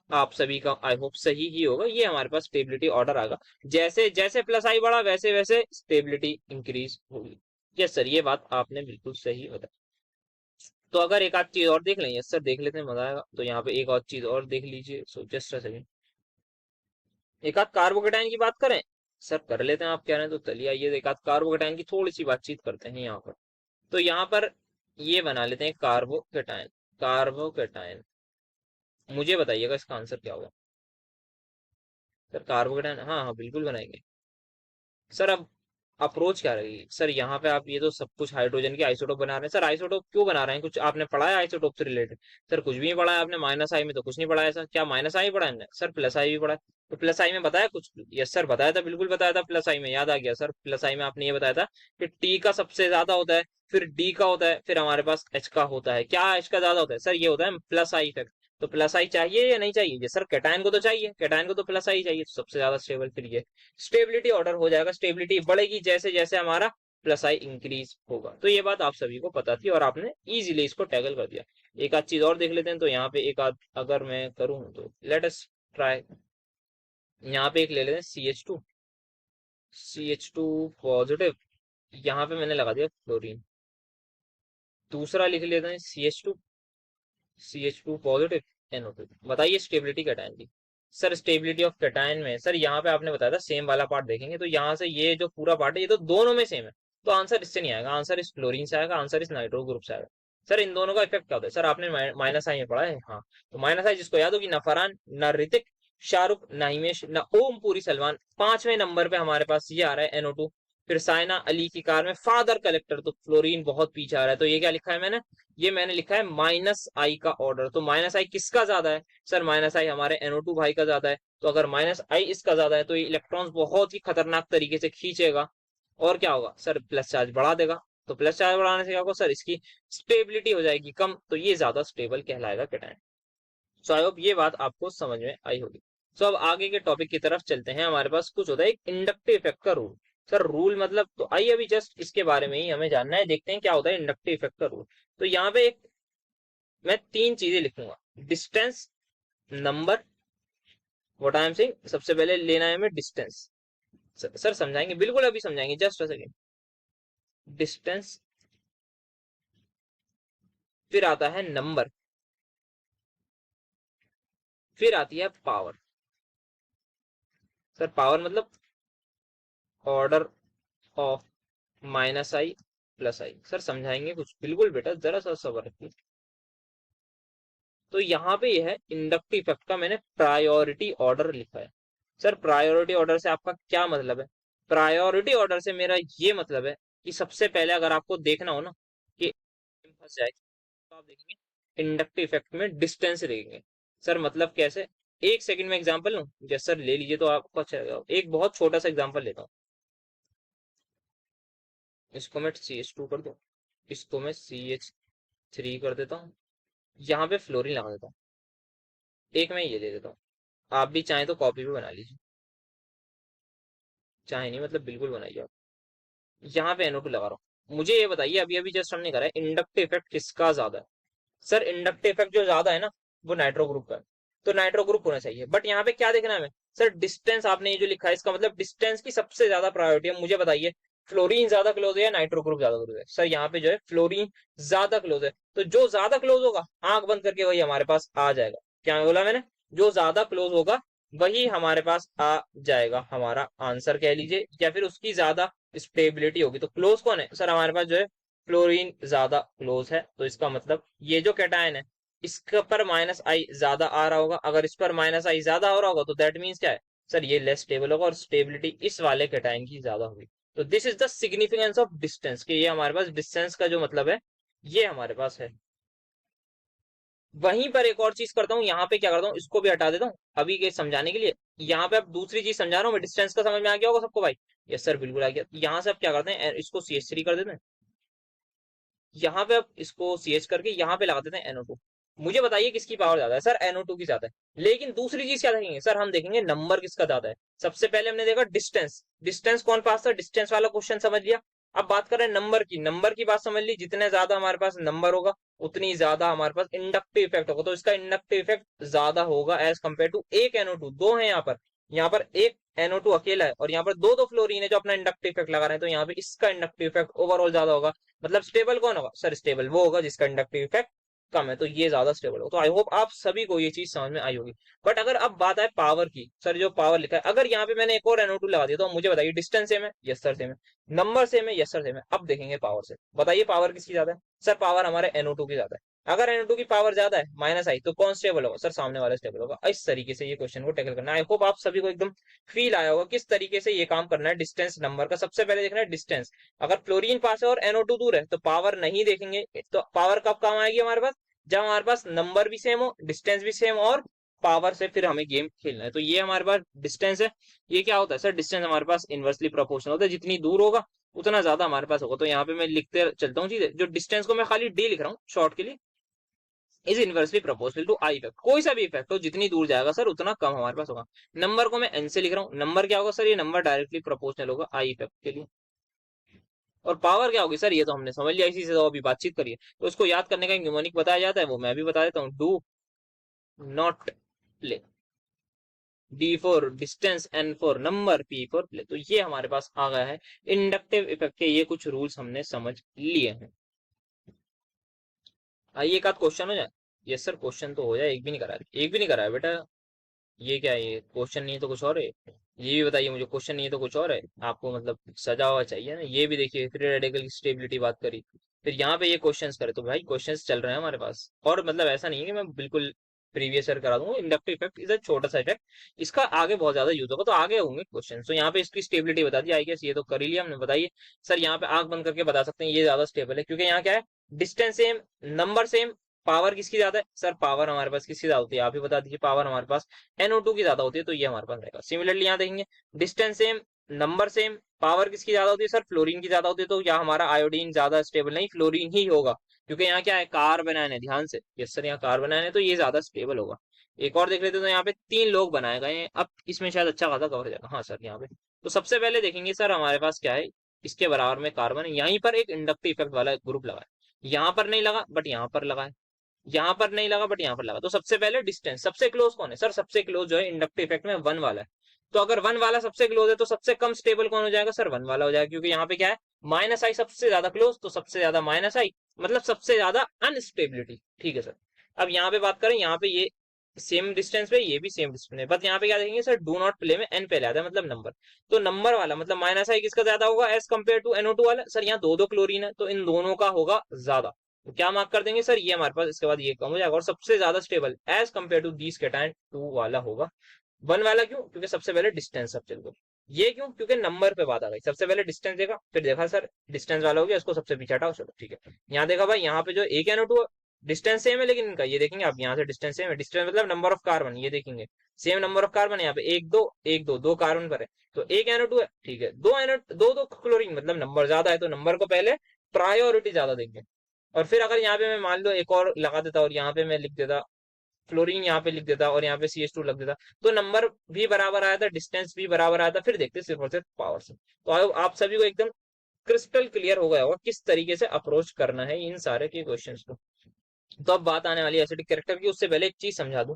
[SPEAKER 1] आप सभी का आई होप सही ही होगा। ये हमारे पास स्टेबिलिटी ऑर्डर आएगा, जैसे जैसे +i बढ़ा वैसे वैसे स्टेबिलिटी इंक्रीज होगी। यस सर, ये बात आपने बिल्कुल सही बताई। तो अगर एक आध चीज और देख लें, यस सर देख लेते हैं, मजा आएगा। तो यहाँ पे एक और चीज और देख लीजिए, सो जस्ट अ सेकंड, एक आध कार्बोकेटाइन की बात करें सर, कर लेते हैं आप कह रहे हैं तो चलिए आइए एक आध कार्बोकेटाइन की थोड़ी सी बातचीत करते हैं यहाँ पर। तो यहाँ पर ये बना लेते हैं कार्बोकेटाइन, कार्बोकेटाइन। मुझे बताइएगा इसका आंसर क्या होगा सर, कार्बोकेटाइन हाँ हाँ बिल्कुल बनाएंगे। सर अब अप्रोच क्या रहेगी सर, यहाँ पे आप ये तो सब कुछ हाइड्रोजन के आइसोटोप बना रहे हैं। सर आइसोटोप क्यों बना रहे हैं, कुछ आपने पढ़ा है आइसोटोप से रिलेटेड? सर कुछ भी नहीं पढ़ा है आपने, -i में तो कुछ नहीं पढ़ा है सर। क्या -i पढ़ा है? सर +i भी पढ़ा है। तो +i में बताया कुछ? यस सर बताया था, बिल्कुल बताया था। +i में याद आ गया सर, +i में आपने ये बताया था कि टी का सबसे ज्यादा होता है, फिर डी का होता है, फिर हमारे पास एच का होता है। क्या एच का ज्यादा होता है सर? ये होता है +i इफेक्ट। तो +i चाहिए या नहीं चाहिए? ये सर कैटायन को तो चाहिए, कैटायन को तो +i चाहिए, तो सबसे ज्यादा स्टेबल फिर ये स्टेबिलिटी ऑर्डर हो जाएगा। स्टेबिलिटी बढ़ेगी जैसे जैसे हमारा प्लस आई इंक्रीज होगा। तो ये बात आप सभी को पता थी और आपने इजीली इसको टैकल कर दिया। एक आध चीज और देख लेते हैं। तो यहाँ पे एक आध अगर मैं करूँ तो लेट अस ट्राई। यहाँ पे एक ले लेते हैं सी एच टू पॉजिटिव, यहाँ पे मैंने लगा दिया क्लोरीन। दूसरा लिख लेते हैं C H two positive NO2। बताइए स्टेबिलिटी कैटायन की। सर स्टेबिलिटी ऑफ कैटायन में सर यहाँ पे आपने बताया था सेम वाला पार्ट देखेंगे, तो यहाँ से ये जो पूरा पार्ट है ये तो दोनों में सेम है। तो आंसर इससे नहीं आएगा, आंसर इस क्लोरीन से आएगा, आंसर इस नाइट्रो ग्रुप से आएगा। सर इन दोनों का इफेक्ट क्या होता है? सर आपने माइनस आई में पढ़ा है, हाँ। तो माइनस आई जिसको याद होगी, ना फरहान, ना ऋतिक, शाहरुख, ना हिमेश, ना ओम पुरी सलमान। 5वें नंबर पे हमारे पास ये आ रहा है NO2। फिर साइना अली की कार में फादर कलेक्टर, तो फ्लोरीन बहुत पीछे आ रहा है। तो ये क्या लिखा है मैंने? ये मैंने लिखा है माइनस आई का ऑर्डर। तो माइनस आई किसका ज्यादा है? सर माइनस आई हमारे NO2 भाई का ज्यादा है। तो अगर माइनस आई इसका ज्यादा है तो ये इलेक्ट्रॉन्स बहुत ही खतरनाक तरीके से खींचेगा और क्या होगा सर? प्लस चार्ज बढ़ा देगा। तो प्लस चार्ज बढ़ाने से क्या होगा सर? इसकी स्टेबिलिटी हो जाएगी कम, तो ये ज्यादा स्टेबल कहलाएगा कैटायन। सो आई होप ये बात आपको समझ में आई होगी। सो अब आगे के टॉपिक की तरफ चलते हैं। हमारे पास कुछ होता है एक इंडक्टिव इफेक्ट का रूल। सर रूल मतलब, तो आइए अभी जस्ट इसके बारे में ही हमें जानना है, देखते हैं क्या होता है इंडक्टिव इफेक्ट का रूल। तो यहाँ पे एक मैं 3 चीजें लिखूंगा, distance, number, what I am saying. सबसे पहले लेना है हमें डिस्टेंस। सर समझाएंगे, बिल्कुल अभी समझाएंगे, जस्ट अ सेकेंड। डिस्टेंस, फिर आता है नंबर, फिर आती है पावर। सर पावर मतलब order of minus I plus I. Sir समझाएंगे कुछ, बिल्कुल बेटा जरा सा सब्र रखिए। तो यहाँ पे यह है इंडक्टिव इफेक्ट का मैंने प्रायोरिटी ऑर्डर लिखा है। सर प्रायोरिटी ऑर्डर से आपका क्या मतलब है? प्रायोरिटी ऑर्डर से मेरा ये मतलब है कि सबसे पहले अगर आपको देखना हो ना कि फंस जाए, तो आप देखेंगे इंडक्टिव इफेक्ट में डिस्टेंस देखेंगे। सर मतलब कैसे? एक सेकंड में एग्जांपल लूं? जैसे सर ले लीजिए तो आपको अच्छा लगेगा। एक बहुत छोटा सा एग्जांपल लेता हूँ। इसको मैं CH2 कर दूं, इसको मैं CH3 कर देता हूँ, यहाँ पे फ्लोरीन लगा देता हूँ। एक मैं ये दे देता हूँ। आप भी चाहें तो कॉपी भी बना लीजिए, चाहे नहीं मतलब बिल्कुल बनाइए आप। यहाँ पे NO2 लगा रहा हूँ। मुझे ये बताइए, अभी अभी जस्ट हमने करा है इंडक्टिव इफेक्ट किसका ज्यादा है? सर इंडक्टिव इफेक्ट जो ज्यादा है ना, वो नाइट्रो ग्रुप का है। तो नाइट्रो ग्रुप होना चाहिए। बट यहाँ पे क्या देखना है हमें? सर डिस्टेंस आपने ये जो लिखा है, इसका मतलब डिस्टेंस की सबसे ज्यादा प्रायोरिटी है। मुझे बताइए फ्लोरीन ज्यादा क्लोज है या नाइट्रो ग्रुप ज्यादा क्लोज है? सर यहाँ पे जो है फ्लोरीन ज्यादा क्लोज है। तो जो ज्यादा क्लोज होगा आंख बंद करके वही हमारे पास आ जाएगा। क्या बोला मैंने? जो ज्यादा क्लोज होगा वही हमारे पास आ जाएगा, हमारा आंसर कह लीजिए, या फिर उसकी ज्यादा स्टेबिलिटी होगी। तो क्लोज कौन है? सर हमारे पास जो है फ्लोरीन ज्यादा क्लोज है। तो इसका मतलब ये जो कैटायन है इसके पर माइनस आई ज्यादा आ रहा होगा। अगर इस पर माइनस आई ज्यादा हो रहा होगा तो दैट मीन्स क्या है? सर ये लेस स्टेबल होगा और स्टेबिलिटी इस वाले कैटायन की ज्यादा होगी। तो this is the significance of distance, कि ये हमारे पास डिस्टेंस का जो मतलब है ये हमारे पास है। वहीं पर एक और चीज करता हूँ, यहाँ पे क्या करता हूँ, इसको भी हटा देता हूँ अभी के समझाने के लिए। यहाँ पे अब दूसरी चीज समझा रहा हूँ मैं, डिस्टेंस का समझ में आ गया होगा सबको भाई? यस सर बिल्कुल आ गया। यहाँ से अब क्या करते हैं, इसको CH3 कर देते हैं। यहाँ पे अब इसको CH करके यहाँ पे लगा देते हैं NO2। मुझे बताइए किसकी पावर ज्यादा है? सर NO2 की ज्यादा है। लेकिन दूसरी चीज क्या देखेंगे? सर हम देखेंगे नंबर किसका ज्यादा है। सबसे पहले हमने देखा डिस्टेंस, डिस्टेंस कौन पास था? डिस्टेंस वाला क्वेश्चन समझ लिया। अब बात करें नंबर की, नंबर की बात समझ ली। जितने ज्यादा हमारे पास नंबर होगा उतनी ज्यादा हमारे पास इंडक्टिव इफेक्ट होगा। तो इसका इंडक्टिव इफेक्ट ज्यादा होगा एज कम्पेयर टू एक NO2। दो है यहाँ पर, यहाँ पर एक NO2 अकेला है और यहाँ पर दो दो फ्लोरीन है जो अपना इंडक्टिव इफेक्ट लगा रहे हैं। तो यहाँ पे इसका इंडक्टिव इफेक्ट ओवरऑल ज्यादा होगा। मतलब स्टेबल कौन होगा? सर स्टेबल वो होगा जिसका इंडक्टिव इफेक्ट कम है। तो ये ज्यादा स्टेबल होगा। तो आई होप आप सभी को ये चीज समझ में आई होगी। बट अगर अब बात है पावर की, सर जो पावर लिखा है, अगर यहाँ पे मैंने एक और NO2 लगा दिया तो मुझे बताइए डिस्टेंस सेम है? यस सर सेम है। नंबर सेम है? यस सर सेम है। अब देखेंगे पावर से, बताइए पावर किसकी ज्यादा है? सर पावर हमारे NO2 की ज्यादा है। अगर NO2 की पावर ज्यादा है माइनस आई, तो कौन स्टेबल होगा? सर सामने वाला स्टेबल होगा। इस तरीके से ये क्वेश्चन को टैकल करना है। आई होप आप सभी को एकदम फील आया होगा किस तरीके से ये काम करना है। डिस्टेंस नंबर का सबसे पहले देखना है डिस्टेंस। अगर फ्लोरीन पास है और NO2 दूर है तो पावर नहीं देखेंगे। तो पावर कब काम आएगी हमारे पास? जब हमारे पास नंबर भी सेम हो, डिस्टेंस भी सेम और पावर से फिर हमें गेम खेलना है। तो ये हमारे पास डिस्टेंस है। ये क्या होता है सर? डिस्टेंस हमारे पास इनवर्सली प्रोपोर्शनल होता है, जितनी दूर होगा उतना ज्यादा हमारे पास होगा। तो यहाँ पे मैं लिखते चलता हूँ चीजें, जो डिस्टेंस को मैं खाली D लिख रहा हूँ शॉर्ट के लिए, is inversely proportional to I effect. कोई सा भी इफेक्ट हो, जितनी दूर जाएगा सर उतना कम हमारे पास होगा। नंबर को मैं N से लिख रहा हूँ। नंबर क्या होगा सर? ये नंबर डायरेक्टली प्रोपोर्शनल होगा आई इफेक्ट के लिए। और पावर क्या होगी सर, ये तो हमने समझ लिया, इसी से तो अभी बातचीत करिए। तो उसको याद करने का एक न्यूमोनिक बताया जाता है, वो मैं भी बता देता हूँ। Do not play, D for distance, N for number, P for play. तो ये हमारे पास आ गया है इंडक्टिव इफेक्ट के, ये कुछ रूल्स हमने समझ लिए हैं। आइए एक आध क्वेश्चन हो जाए। यस सर, क्वेश्चन तो हो जाए। एक भी नहीं करा, एक भी नहीं करा है बेटा। ये क्या है, ये क्वेश्चन नहीं है तो कुछ और है। ये भी बताइए मुझे, क्वेश्चन नहीं है तो कुछ और है। आपको मतलब सजा हुआ चाहिए ना। ये भी देखिए, फ्री रेडिकल की स्टेबिलिटी बात करी, फिर यहाँ पे ये क्वेश्चंस करे, तो भाई क्वेश्चंस चल रहे हैं हमारे पास। और मतलब ऐसा नहीं है कि मैं बिल्कुल प्रीवियस ईयर करा दूंगा। इंडक्टिव इफेक्ट इज छोटा सा इफेक्ट, इसका आगे बहुत ज्यादा यूज होगा, तो आगे होंगे क्वेश्चन। तो यहाँ पे इसकी स्टेबिलिटी बता दी, आई गेस ये तो कर ही लिया हमने। बताइए सर, यहाँ पे आंख बंद करके बता सकते हैं ये ज्यादा स्टेबल है, क्योंकि यहाँ क्या है, distance same, number same, power किसकी ज्यादा है सर, पावर हमारे पास किसकी ज्यादा होती है, आप ही बता दीजिए। पावर हमारे पास NO2 की ज्यादा होती है, तो ये हमारे पास रहेगा। सिमिलरली यहाँ देखेंगे, distance same, number same, power किसकी ज्यादा होती है सर, फ्लोरीन की ज्यादा होती है, तो यहाँ हमारा आयोडीन ज्यादा स्टेबल नहीं, फ्लोरीन ही होगा, क्योंकि यहाँ क्या है, कार्बन आयन है, ध्यान से। यस सर, यहाँ कार्बन आयन है, तो ये ज्यादा स्टेबल होगा। एक और देख लेते हैं, तो यहाँ पे 3 लोग बनाए गए हैं। अब इसमें शायद अच्छा खासा कवर हो जाएगा। हाँ सर, यहाँ पे तो सबसे पहले देखेंगे सर, हमारे पास क्या है, इसके बराबर में कार्बन है, यहीं पर एक इंडक्टिव इफेक्ट वाला ग्रुप लगा है। यहाँ पर नहीं लगा, बट यहाँ पर लगा है। यहाँ पर नहीं लगा, बट यहाँ पर लगा। तो सबसे पहले डिस्टेंस, सबसे क्लोज कौन है सर, सबसे क्लोज जो है इंडक्टिव इफेक्ट में 1 वाला है। तो अगर 1 वाला सबसे क्लोज है, तो सबसे कम स्टेबल कौन हो जाएगा सर, 1 वाला हो जाएगा, क्योंकि यहाँ पे क्या है, माइनस आई सबसे ज्यादा क्लोज, तो सबसे ज्यादा माइनस आई, मतलब सबसे ज्यादा अनस्टेबिलिटी। ठीक है सर। अब यहाँ पे बात करें, यहाँ पे ये सेम डिस्टेंस पे, ये भी सेम डिस्टेंस है, बस यहाँ पे क्या देखेंगे सर, डू नॉट प्ले में एन पहले आता है, मतलब नंबर। तो नंबर वाला मतलब माइनस आई किसका ज्यादा होगा एज कम्पेयर टू NO2 वाला। सर यहाँ दो दो क्लोरीन है, तो इन दोनों का होगा ज्यादा। तो क्या मार्क कर देंगे सर, ये हमारे पास, इसके बाद ये कम हो जाएगा, और सबसे ज्यादा stable as compare to these cation 2 वाला होगा। 1 वाला क्यों, क्योंकि सबसे पहले डिस्टेंस सब चल गए। ये क्यों, क्योंकि नंबर पे बात आ गई, सबसे पहले डिस्टेंस देखा, फिर देखा सर डिस्टेंस वाला हो गया, इसको सबसे पीछे हटाओ, चलो ठीक है। यहाँ देखा भाई, यहाँ पे जो एक NO2 डिस्टेंस सेम है, लेकिन इनका ये देखेंगे आप, यहाँ से डिस्टेंस सेम है, डिस्टेंस मतलब नंबर ऑफ कार्बन, ये देखेंगे सेम नंबर ऑफ कार्बन है, यहाँ पे एक दो एक दो, दो कार्बन पर है, तो एक NO2 है, ठीक है। दो NO दो दो क्लोरीन, मतलब नंबर ज्यादा है, तो नंबर को पहले प्रायोरिटी ज्यादा देंगे। और फिर अगर यहाँ पे मैं मान लो एक और लगा देता, और यहाँ पे मैं लिख देता फ्लोरीन, यहाँ पे लिख देता, और यहाँ पे CH2 लग देता, तो नंबर भी बराबर आया था, डिस्टेंस भी बराबर आया था। फिर देखते सिर्फ और सिर्फ पावर से। तो आप सभी को एकदम क्रिस्टल क्लियर हो गया होगा किस तरीके से अप्रोच करना है इन सारे के क्वेश्चंस को। तो अब बात आने वाली है एसिडिक कैरेक्टर की, उससे पहले एक चीज समझा दूं।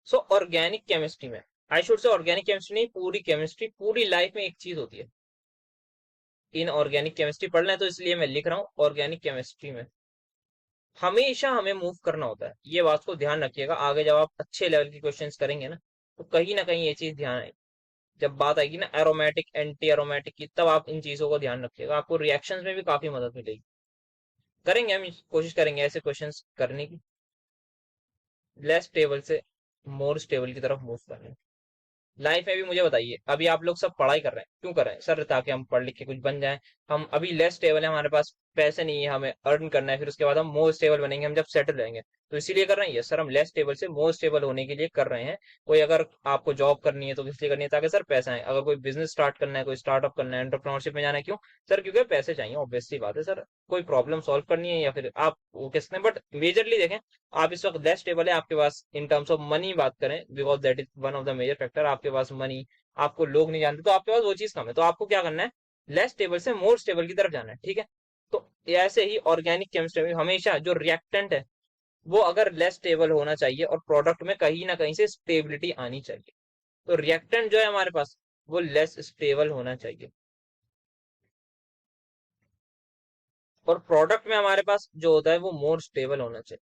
[SPEAKER 1] सो ऑर्गेनिक केमिस्ट्री में, I should say organic chemistry नहीं, पूरी केमिस्ट्री, पूरी लाइफ में एक चीज होती है, इन ऑर्गेनिक केमिस्ट्री पढ़ना है, तो इसलिए मैं लिख रहा हूँ ऑर्गेनिक केमिस्ट्री में हमेशा हमें मूव करना होता है। ये बात को ध्यान रखिएगा, आगे जब आप अच्छे लेवल की क्वेश्चंस करेंगे ना, तो कहीं ना कहीं ये चीज ध्यान आएगी। जब बात आएगी ना एरोमेटिक एंटी एरोमेटिक की, तब आप इन चीजों को ध्यान रखिएगा, आपको रिएक्शंस में भी काफी मदद मिलेगी। करेंगे हम, कोशिश करेंगे ऐसे क्वेश्चंस करने की, लेस स्टेबल से मोर स्टेबल की तरफ मूव करने की। लाइफ में भी मुझे बताइए, अभी आप लोग सब पढ़ाई कर रहे हैं, क्यों कर रहे हैं सर, ताकि हम पढ़ लिख के कुछ बन जाएं। हम अभी लेस स्टेबल है, हमारे पास पैसे नहीं है, हमें अर्न करना है, फिर उसके बाद हम मोर स्टेबल बनेंगे हम जब सेटल रहेंगे, तो इसीलिए कर रहे हैं। ये सर, हम लेस स्टेबल से मोर स्टेबल होने के लिए कर रहे हैं। कोई अगर आपको जॉब करनी है तो किस लिए करनी है, ताकि सर पैसा है। अगर कोई बिजनेस स्टार्ट करना है, कोई स्टार्टअप करना है, एंटरप्रेन्योरशिप में जाना है, क्यों सर, क्योंकि पैसे चाहिए, ऑब्वियसली बात है सर। कोई प्रॉब्लम सॉल्व करनी है, या फिर आप वो किसने, बट मेजरली देखें, आप इस वक्त लेस स्टेबल है आपके पास, इन टर्म्स ऑफ मनी बात करें, because that is one of the major factor, आपके पास मनी, आपको लोग नहीं जानते, तो आपके पास वो चीज कम है, तो आपको क्या करना है, लेस स्टेबल से मोर स्टेबल की तरफ जाना है, ठीक है। तो ऐसे ही ऑर्गेनिक केमिस्ट्री में हमेशा जो रिएक्टेंट है, वो अगर लेस स्टेबल होना चाहिए, और प्रोडक्ट में कहीं ना कहीं से स्टेबिलिटी आनी चाहिए। तो रिएक्टेंट जो है हमारे पास, वो लेस स्टेबल होना चाहिए, और प्रोडक्ट में हमारे पास जो होता है वो मोर स्टेबल होना चाहिए।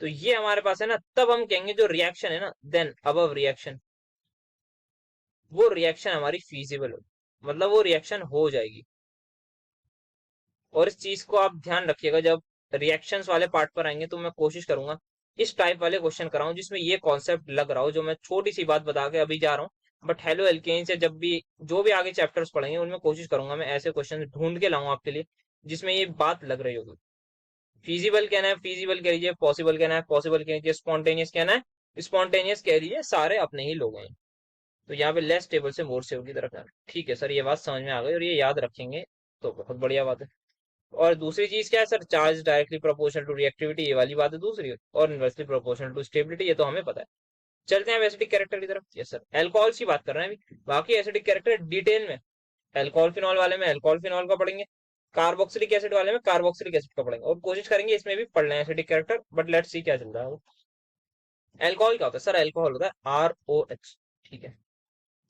[SPEAKER 1] तो ये हमारे पास है ना, तब हम कहेंगे जो रिएक्शन है ना, देन अबव रिएक्शन, वो रिएक्शन हमारी फीजिबल हो, मतलब वो रिएक्शन हो जाएगी। और इस चीज को आप ध्यान रखिएगा, जब रिएक्शंस वाले पार्ट पर आएंगे, तो मैं कोशिश करूंगा इस टाइप वाले क्वेश्चन कराऊं, जिसमें ये कॉन्सेप्ट लग रहा हो, जो मैं छोटी सी बात बता के अभी जा रहा हूँ, बट हेलो एल्केन से जब भी जो भी आगे चैप्टर्स पढ़ेंगे, उनमें कोशिश करूंगा मैं ऐसे क्वेश्चन ढूंढ के लाऊं आपके लिए, जिसमें ये बात लग रही होगी। फीजिबल कहना है फीजिबल कह लीजिए, पॉसिबल कहना है पॉसिबल कह लीजिए, स्पॉन्टेनियस कहना है स्पॉन्टेनियस कह लीजिए, सारे अपने ही लोग हैं। तो यहाँ पे लेस टेबल से मोर स्टेबल की तरफ जाना, ठीक है सर, ये बात समझ में आ गई, और ये याद रखेंगे तो बहुत बढ़िया बात है। और दूसरी चीज क्या है sir, charge directly proportional to reactivity, ये वाली बात है दूसरी, और इनवर्सली प्रोपोर्शनल टू स्टेबिलिटी, ये तो हमें पता है। चलते हैं एसिडिक कैरेक्टर की तरफ। यस सर, एल्कोहल्स की बात कर रहे हैं अभी, बाकी एसिडिक कैरेक्टर डिटेल में एल्कोहल फिनॉल वाले में एल्कोहल फिनॉल का पढ़ेंगे, कार्बोक्सिलिक एसिड वाले में कार्बोक्सिलिक एसिड का पढ़ेंगे, और कोशिश करेंगे इसमें भी पढ़ लें acidic character, but let's see क्या चल रहा है। एल्कोहल क्या होता है सर? एल्कोहल होता है ROH, ठीक है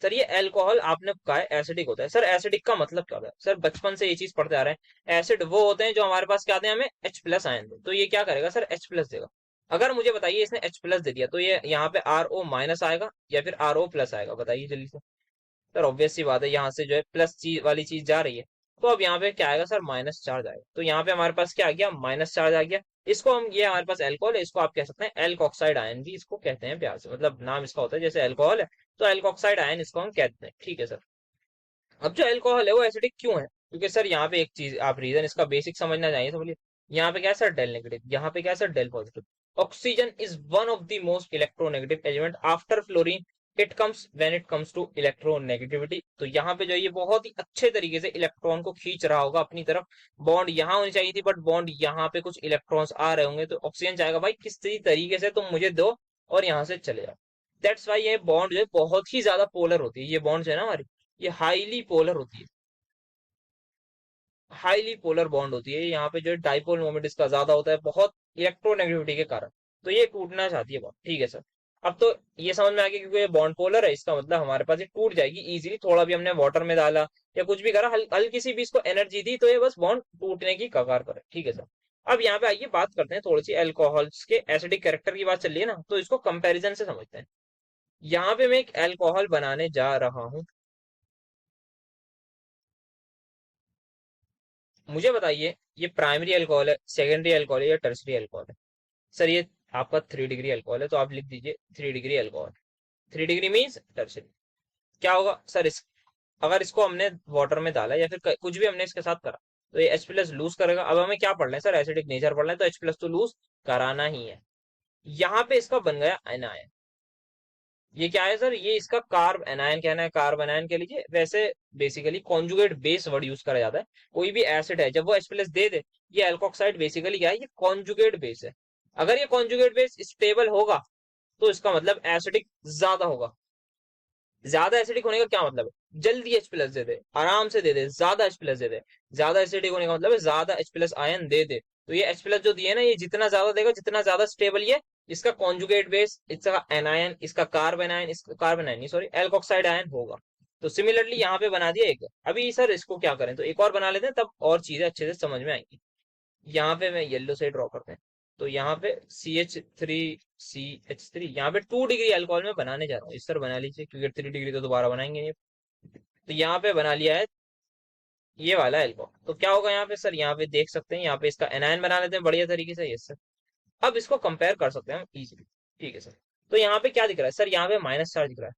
[SPEAKER 1] सर। ये एल्कोहल आपने कहा है एसिडिक होता है सर। एसिडिक का मतलब क्या होता है सर? बचपन से ये चीज पढ़ते आ रहे हैं, एसिड वो होते हैं जो हमारे पास क्या आते हैं, हमें H+ आयन दे। तो ये क्या करेगा सर? H+ देगा। अगर मुझे बताइए इसने H+ दे दिया तो ये यहाँ पे RO- आएगा या फिर RO+ आएगा? बताइए जल्दी से। सर ऑब्वियस सी बात है, यहाँ से जो है प्लस चीज वाली चीज जा रही है, तो अब यहाँ पे क्या आएगा सर? माइनस चार्ज आएगा। तो यहाँ पे हमारे पास क्या आ गया? माइनस चार्ज आ गया। इसको हम, ये हमारे पास एल्कोहल है, इसको आप कह सकते हैं एल्कोक्साइड आयन भी इसको कहते हैं प्यार से, मतलब नाम इसका होता है जैसे एल्कोहल है, तो एल्कोक्साइड आयन इसको हम कहते हैं, ठीक है सर। अब जो एल्कोहल है वो एसिडिक क्यों है? क्योंकि सर यहाँ पे एक चीज आप रीजन इसका बेसिक समझना चाहिए, तो बोलिए यहाँ पे क्या है सर? डेल नेगेटिव, यहाँ पे क्या है sir? Del positive. Oxygen is one of the most electronegative element after fluorine, it comes when it comes to electronegativity. तो यहाँ पे जो है ये बहुत ही अच्छे तरीके से इलेक्ट्रॉन को खींच रहा होगा अपनी तरफ। बॉन्ड यहाँ होनी चाहिए थी, बट बॉन्ड यहाँ पे कुछ इलेक्ट्रॉन्स आ रहे होंगे, तो ऑक्सीजन चाहेगा भाई किसी तरीके से तुम मुझे दो और यहाँ से चले जाओ। दैट्स वाई ये बॉन्ड जो है बहुत ही ज्यादा पोलर होती है। ये बॉन्ड है ना हमारी, ये हाईली पोलर होती है, हाईली पोलर बॉन्ड होती है। यहाँ पे जो है डाइपोल मोमेंट इसका ज्यादा होता है बहुत इलेक्ट्रोनेगेटिविटी के कारण, तो ये टूटना चाहती है बॉन्ड, ठीक है सर। अब तो ये समझ में आ गया, क्योंकि ये बॉन्ड पोलर है इसका मतलब हमारे पास ये टूट जाएगी इजीली। थोड़ा भी हमने वाटर में डाला या कुछ भी करा, हल्की सी भी इसको एनर्जी दी तो ये बस बॉन्ड टूटने की कगार पर है, ठीक है सर। अब यहाँ पे आइए बात करते हैं थोड़ी सी एल्कोहल्स के एसिडिक कैरेक्टर की। बात चल रही है ना, तो इसको कंपैरिजन से समझते हैं। यहाँ पे मैं एक एल्कोहल बनाने जा रहा हूँ, मुझे बताइए ये प्राइमरी अल्कोहल है, सेकेंडरी अल्कोहल है या टर्सरी अल्कोहल है? सर ये आपका 3 डिग्री अल्कोहल है, तो आप लिख दीजिए 3 degree alcohol. 3 degree means tertiary. क्या होगा सर? अगर इसको हमने वाटर में डाला या फिर कुछ भी हमने इसके साथ करा, तो ये H+ लूज करेगा। अब हमें क्या पढ़ रहे हैं सर? एसिडिक नेचर पढ़ रहे हैं, तो H+ तो लूज कराना ही है। यहाँ पे इसका बन गया एनायन। ये क्या है सर? ये इसका कार्ब एनायन कहना है, कार्ब एनायन कह लीजिए। वैसे basically conjugate base word use करा जाता है। कोई भी एसिड है जब वो H+ दे दे, ये एल्कोक्साइड बेसिकली क्या है? ये कॉन्जुगेट बेस है। अगर ये कॉन्जुगेट बेस स्टेबल होगा तो इसका मतलब एसिडिक ज्यादा होगा। ज्यादा एसिडिक होने का क्या मतलब है? जल्दी H+ दे दे, आराम से दे दे, ज्यादा H+ दे दे। ज्यादा एसिडिक होने का मतलब है ज्यादा H+ आयन दे दे। तो ये H+ जो दिए ना, ये जितना ज्यादा देगा जितना ज्यादा स्टेबल ये इसका कॉन्जुगेट बेस, इसका एनायन, इसका कार्बन आयन, इसका कार्बन आयन नहीं सॉरी एल्कोक्साइड आयन होगा। तो सिमिलरली यहाँ पे बना दिया एक। अभी सर इसको क्या करें? तो एक और बना लेते हैं, तब और चीजें अच्छे से समझ में आएंगी। यहाँ पे मैं येलो से ड्रॉ करते हैं, तो यहाँ पे CH3 यहाँ पे 2 डिग्री अल्कोहल में बनाने जा रहा हूँ। इस तरह बना लीजिए, क्योंकि 3 डिग्री तो दोबारा बनाएंगे नहीं। तो यहाँ पे बना लिया है ये वाला अल्कोहल। तो क्या होगा यहाँ पे सर? यहाँ पे देख सकते हैं, यहाँ पे इसका एनायन बना लेते हैं बढ़िया तरीके से। Yes sir. अब इसको कंपेयर कर सकते हैं हम इजीली, ठीक है सर। तो यहाँ पे क्या दिख रहा है सर? यहाँ पे माइनस चार्ज दिख रहा है,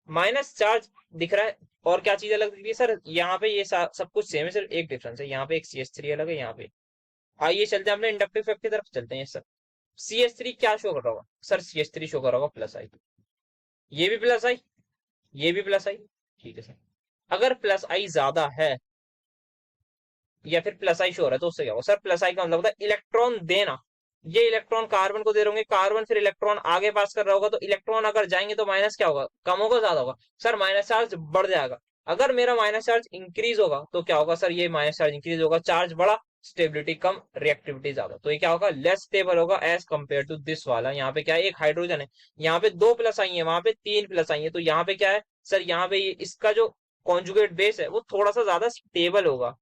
[SPEAKER 1] माइनस चार्ज दिख रहा है। और क्या चीज अलग दिख रही है सर? यहाँ पे ये सब कुछ सेम है, सिर्फ एक डिफरेंस है, यहाँ पे एक CH3 अलग है यहाँ पे। आइए चलते हैं अपने इंडक्टिव इफेक्ट की तरफ चलते हैं सर। CH3 क्या शो कर रहा होगा सर? CH3 शो कर रहा होगा प्लस आई। ये भी प्लस आई, ये भी प्लस आई, ठीक है सर। अगर प्लस आई ज्यादा है या फिर प्लस आई शो हो रहा है, तो उससे क्या होगा सर? प्लस आई का मतलब होता है इलेक्ट्रॉन देना। ये इलेक्ट्रॉन कार्बन को दे रहे होंगे, कार्बन फिर इलेक्ट्रॉन आगे पास कर रहा होगा, तो इलेक्ट्रॉन अगर जाएंगे तो माइनस क्या होगा? कम होगा ज्यादा होगा? सर माइनस चार्ज बढ़ जाएगा। अगर मेरा माइनस चार्ज इंक्रीज होगा तो क्या होगा सर? ये माइनस चार्ज इंक्रीज होगा, चार्ज बढ़ा, स्टेबिलिटी कम, रिएक्टिविटी ज्यादा। तो ये क्या होगा? लेस स्टेबल होगा एज कंपेयर टू दिस वाला। यहाँ पे क्या है? एक हाइड्रोजन है, यहाँ पे 2+ आई है, वहां पे 3+ आई है। तो यहाँ पे क्या है सर? यहाँ पे इसका जो कॉन्जुगेट बेस है वो थोड़ा सा ज्यादा स्टेबल होगा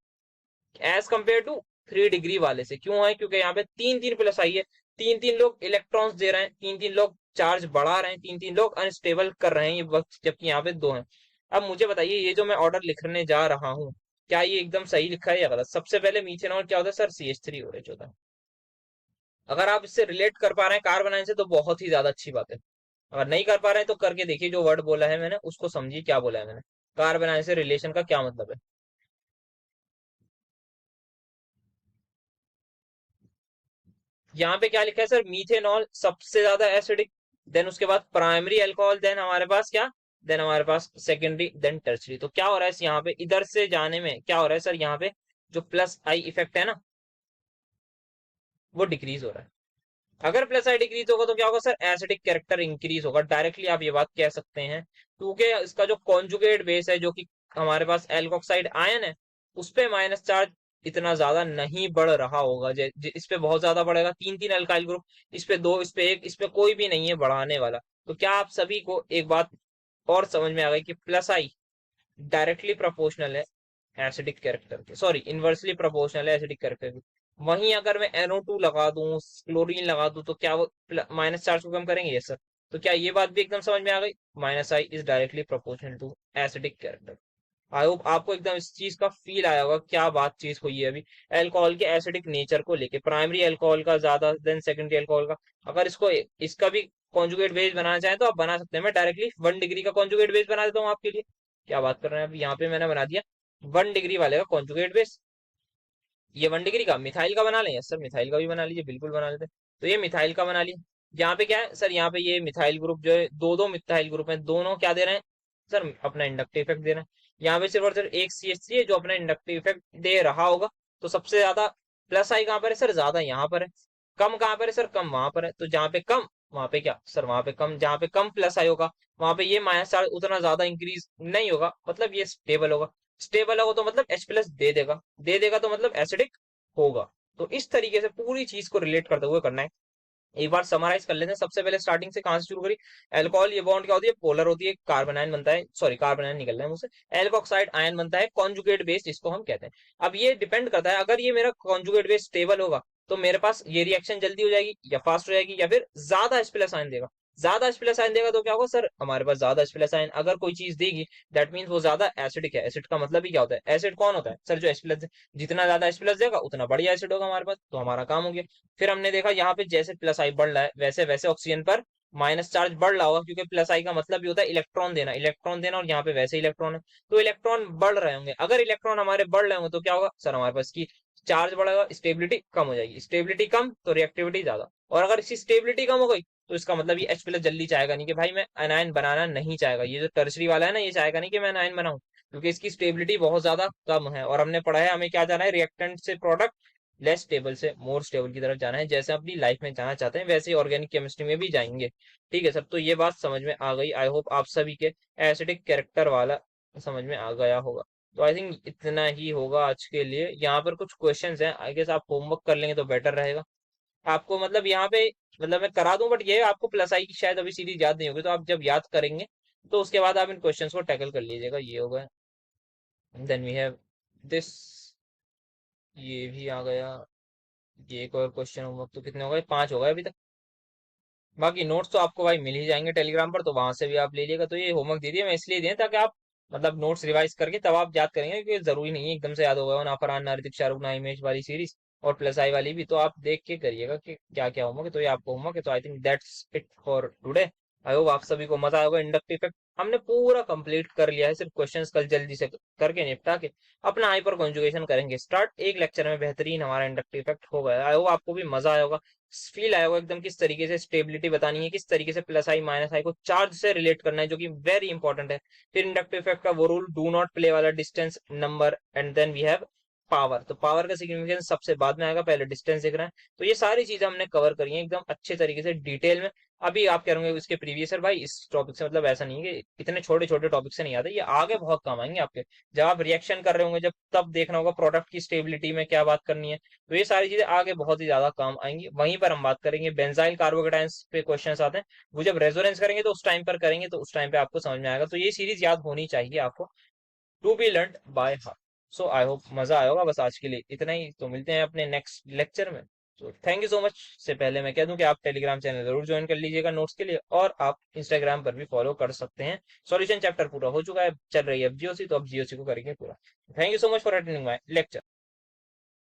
[SPEAKER 1] एज कंपेयर टू 3 डिग्री वाले से। क्यों है? क्योंकि यहाँ पे 3+ आई है, 3 लोग इलेक्ट्रॉन्स दे रहे हैं, 3 लोग चार्ज बढ़ा रहे हैं, 3 लोग अनस्टेबल कर रहे हैं ये वक्त, जबकि यहाँ पे 2 हैं। अब मुझे बताइए ये जो मैं ऑर्डर लिखने जा रहा हूँ, क्या ये एकदम सही लिखा है या गलत? सबसे पहले मीथेनॉल क्या होता है सर? CH3 OH होता है। अगर आप इससे रिलेट कर पा रहे हैं कार्बन आयन से तो बहुत ही ज्यादा अच्छी बात है। अगर नहीं कर पा रहे हैं तो करके देखिए, जो वर्ड बोला है मैंने उसको समझिए क्या बोला है मैंने, कार्बन आयन से रिलेशन का क्या मतलब है। यहाँ पे क्या लिखा है सर? मीथेनॉल सबसे ज्यादा एसिडिक, देन उसके बाद प्राइमरी अल्कोहल, देन हमारे पास क्या? देन हमारे पास सेकेंडरी, देन टर्सरी। तो क्या हो रहा है यहाँ पे? इधर से जाने में क्या हो रहा है सर? यहाँ पे जो प्लस आई इफेक्ट है ना, वो डिक्रीज हो रहा है। अगर प्लस आई डिक्रीज होगा तो क्या होगा सर? एसिडिक कैरेक्टर इंक्रीज होगा। डायरेक्टली आप ये बात कह सकते हैं, क्योंकि इसका जो कॉन्जुगेट बेस है जो कि हमारे पास एल्कोक्साइड आयन है उस पे माइनस चार्ज इतना ज्यादा नहीं बढ़ रहा होगा। इस पे बहुत ज्यादा बढ़ेगा, तीन तीन अल्काइल ग्रुप, इस पे दो, इस पे एक, इस पे कोई भी नहीं है बढ़ाने वाला। तो क्या आप सभी को एक बात और समझ में आ गई कि प्लस आई डायरेक्टली प्रोपोर्शनल है एसिडिक कैरेक्टर के, सॉरी इनवर्सली प्रोपोर्शनल है एसिडिक कैरेक्टर के। वहीं अगर मैं NO2 लगा दूं, क्लोरीन लगा दूं, तो क्या वो माइनस चार्ज को कम करेंगे? Yes sir. तो क्या ये बात भी एकदम समझ में आ गई? Minus I is directly proportional to acidic character. I hope आपको एकदम इस चीज का फील आया होगा क्या बात चीज हुई है अभी अल्कोहल के एसिडिक नेचर को लेके, प्राइमरी अल्कोहल का ज्यादा देन सेकेंडरी अल्कोहल का। अगर इसका भी कॉन्जुगेट बेस बनाना चाहें तो आप बना सकते हैं। मैं डायरेक्टली 1 डिग्री का कॉन्जुगेट बेस बना देता हूँ आपके लिए। क्या बात कर रहे हैं? अभी यहाँ पे मैंने बना दिया 1 डिग्री वाले का कॉन्जुगेट बेस। ये 1 डिग्री का मिथाइल का बना लें? यस सर, मिथाइल का भी बना लीजिए, बिल्कुल बना लेते हैं। तो ये मिथाइल का बना लिया। यहाँ पे क्या है सर, यहाँ पे ये मिथाइल ग्रुप जो है, दो दो मिथाइल ग्रुप है, दोनों क्या दे रहे हैं सर? अपना इंडक्टिव इफेक्ट दे रहे हैं। यहाँ पे सिर्फ और सिर्फ एक CH3 है जो अपना इंडक्टिव इफेक्ट दे रहा होगा। तो सबसे ज्यादा प्लस आई कहाँ पर है सर? ज्यादा यहाँ पर है। कम कहाँ पर है सर? कम वहां पर है। तो जहाँ पे कम वहां पे क्या सर? वहां पे कम। जहाँ पे कम प्लस आई होगा वहां पे ये माइनस चार्ज उतना ज्यादा इंक्रीज नहीं होगा, मतलब ये स्टेबल होगा। स्टेबल होगा तो मतलब H+ दे देगा, दे देगा तो मतलब एसिडिक होगा। तो इस तरीके से पूरी चीज को रिलेट करते हुए करना है। एक बार समराइज कर लेते हैं। सबसे पहले स्टार्टिंग से कहां से शुरू करी? अल्कोहल, ये बॉन्ड क्या होती है? पोलर होती है, कार्बन आयन बनता है, सॉरी कार्बन आयन निकल रहा है मुझसे। एल्कोक्साइड आयन बनता है, कॉन्जुगेट बेस जिसको हम कहते हैं। अब ये डिपेंड करता है, अगर ये मेरा कॉन्जुगेट बेस स्टेबल होगा तो मेरे पास ये रिएक्शन जल्दी हो जाएगी या फास्ट हो जाएगी, या फिर ज्यादा H+ आयन देगा। ज्यादा H+ आयन देगा तो क्या होगा सर? हमारे पास ज्यादा H+ आयन अगर कोई चीज देगी, दैट मीन्स वो ज्यादा एसिडिक है। एसिड का मतलब ही क्या होता है? एसिड कौन होता है सर? जो H+, जितना ज्यादा H+ देगा उतना बढ़िया एसिड होगा हमारे पास, तो हमारा काम हो गया। फिर हमने देखा यहाँ पे जैसे प्लस आई बढ़ रहा है वैसे वैसे ऑक्सीजन पर माइनस चार्ज बढ़ रहा होगा, क्योंकि प्लस आई का मतलब भी होता है इलेक्ट्रॉन देना, इलेक्ट्रॉन देना, और यहाँ पे वैसे इलेक्ट्रॉन है तो इलेक्ट्रॉन बढ़ रहे होंगे। अगर इलेक्ट्रॉन हमारे बढ़ रहे होंगे तो क्या होगा सर? हमारे पास की चार्ज बढ़ेगा, स्टेबिलिटी कम हो जाएगी, स्टेबिलिटी कम तो रिएक्टिविटी ज्यादा। और अगर इसकी स्टेबिलिटी कम हो गई तो इसका मतलब ये H+ जल्दी चाहेगा नहीं कि भाई मैं अनायन बनाना नहीं चाहेगा। ये जो टर्सरी वाला है ना, ये चाहेगा नहीं कि मैं अनायन बनाऊं, क्योंकि इसकी स्टेबिलिटी बहुत ज्यादा कम है। और हमने पढ़ा है हमें क्या जाना है? रिएक्टेंट से प्रोडक्ट लेस स्टेबल से मोर स्टेबल की तरफ जाना है। जैसे अपनी लाइफ में जाना चाहते हैं वैसे ही ऑर्गेनिक केमिस्ट्री में भी जाएंगे। ठीक है सर, तो ये बात समझ में आ गई। आई होप आप सभी के एसिडिक कैरेक्टर वाला समझ में आ गया होगा। तो आई थिंक इतना ही होगा आज के लिए। यहाँ पर कुछ क्वेश्चंस हैं, आई गेस आप होमवर्क कर लेंगे तो बेटर रहेगा आपको। मतलब यहाँ पे मतलब मैं करा दूं, बट ये आपको प्लस आई की शायद अभी सीरीज याद नहीं होगी, तो आप जब याद करेंगे तो उसके बाद आप इन क्वेश्चंस को टैकल कर लीजिएगा। ये होगा, देन वी हैव दिस, ये भी आ गया। ये एक और क्वेश्चन होमवर्क तो कितने हो गए? 5 हो गए अभी तक। बाकी नोट्स तो आपको भाई मिल ही जाएंगे टेलीग्राम पर, तो वहां से भी आप ले लीजिएगा। तो ये होमवर्क दे दिया मैं इसलिए दिए ताकि आप मतलब नोट्स रिवाइज करके तब आप याद करेंगे, क्योंकि जरूरी नहीं है एकदम से याद होगा ना। फरहान, ना ऋतिक, शाहरुख, ना हिमेश वाली सीरीज और प्लस आई वाली भी, तो आप देख के करिएगा कि क्या क्या होमवर्क है। तो ये आपको होमवर्क है। तो I think that's it for today. I hope आप सभी को मजा आया होगा। इंडक्टिव इफेक्ट हमने पूरा कंप्लीट कर लिया है, सिर्फ क्वेश्चंस कल जल्दी से करके निपटा के अपना हाइपर कॉन्जुगेशन करेंगे स्टार्ट। एक लेक्चर में बेहतरीन हमारा इंडक्टिव इफेक्ट हो गया। आई होप आपको भी मजा आया होगा, फील आया होगा एकदम किस तरीके से स्टेबिलिटी बतानी है, किस तरीके से प्लस आई माइनस आई को चार्ज से रिलेट करना है, जो कि वेरी इंपॉर्टेंट है। फिर इंडक्टिव इफेक्ट का वो रूल, डू नॉट प्ले वाला, distance, number, and then we have power. तो पावर का सिग्निफिकेंस सबसे बाद में आएगा, पहले डिस्टेंस दिख रहा है। तो ये सारी चीजें हमने कवर करी है एकदम अच्छे तरीके से डिटेल में। अभी आप कह रहे होंगे इसके प्रीवियस सर भाई इस टॉपिक से मतलब ऐसा नहीं है कि इतने छोटे छोटे टॉपिक से नहीं आते, ये आगे बहुत काम आएंगे आपके। जब आप रिएक्शन कर रहे होंगे जब, तब देखना होगा प्रोडक्ट की स्टेबिलिटी में क्या बात करनी है। तो ये सारी चीजें आगे बहुत ही ज्यादा काम आएंगी। वहीं पर हम बात करेंगे बेंजाइल कार्बोकेटाइंस पे क्वेश्चन आते हैं, वो जब रेजोनेंस करेंगे तो उस टाइम पर करेंगे, तो उस टाइम पे आपको समझ में आएगा। तो ये सीरीज याद होनी चाहिए आपको, to be learn by heart. So I hope मजा आया होगा। बस आज के लिए इतना ही, तो मिलते हैं अपने नेक्स्ट लेक्चर में। तो थैंक यू सो मच। से पहले मैं कह दूं कि आप टेलीग्राम चैनल जरूर ज्वाइन कर लीजिएगा नोट्स के लिए, और आप इंस्टाग्राम पर भी फॉलो कर सकते हैं। सॉल्यूशन चैप्टर पूरा हो चुका है, चल रही है अब जीओसी, तो अब जीओसी को करेंगे पूरा। Thank you so much for attending my lecture.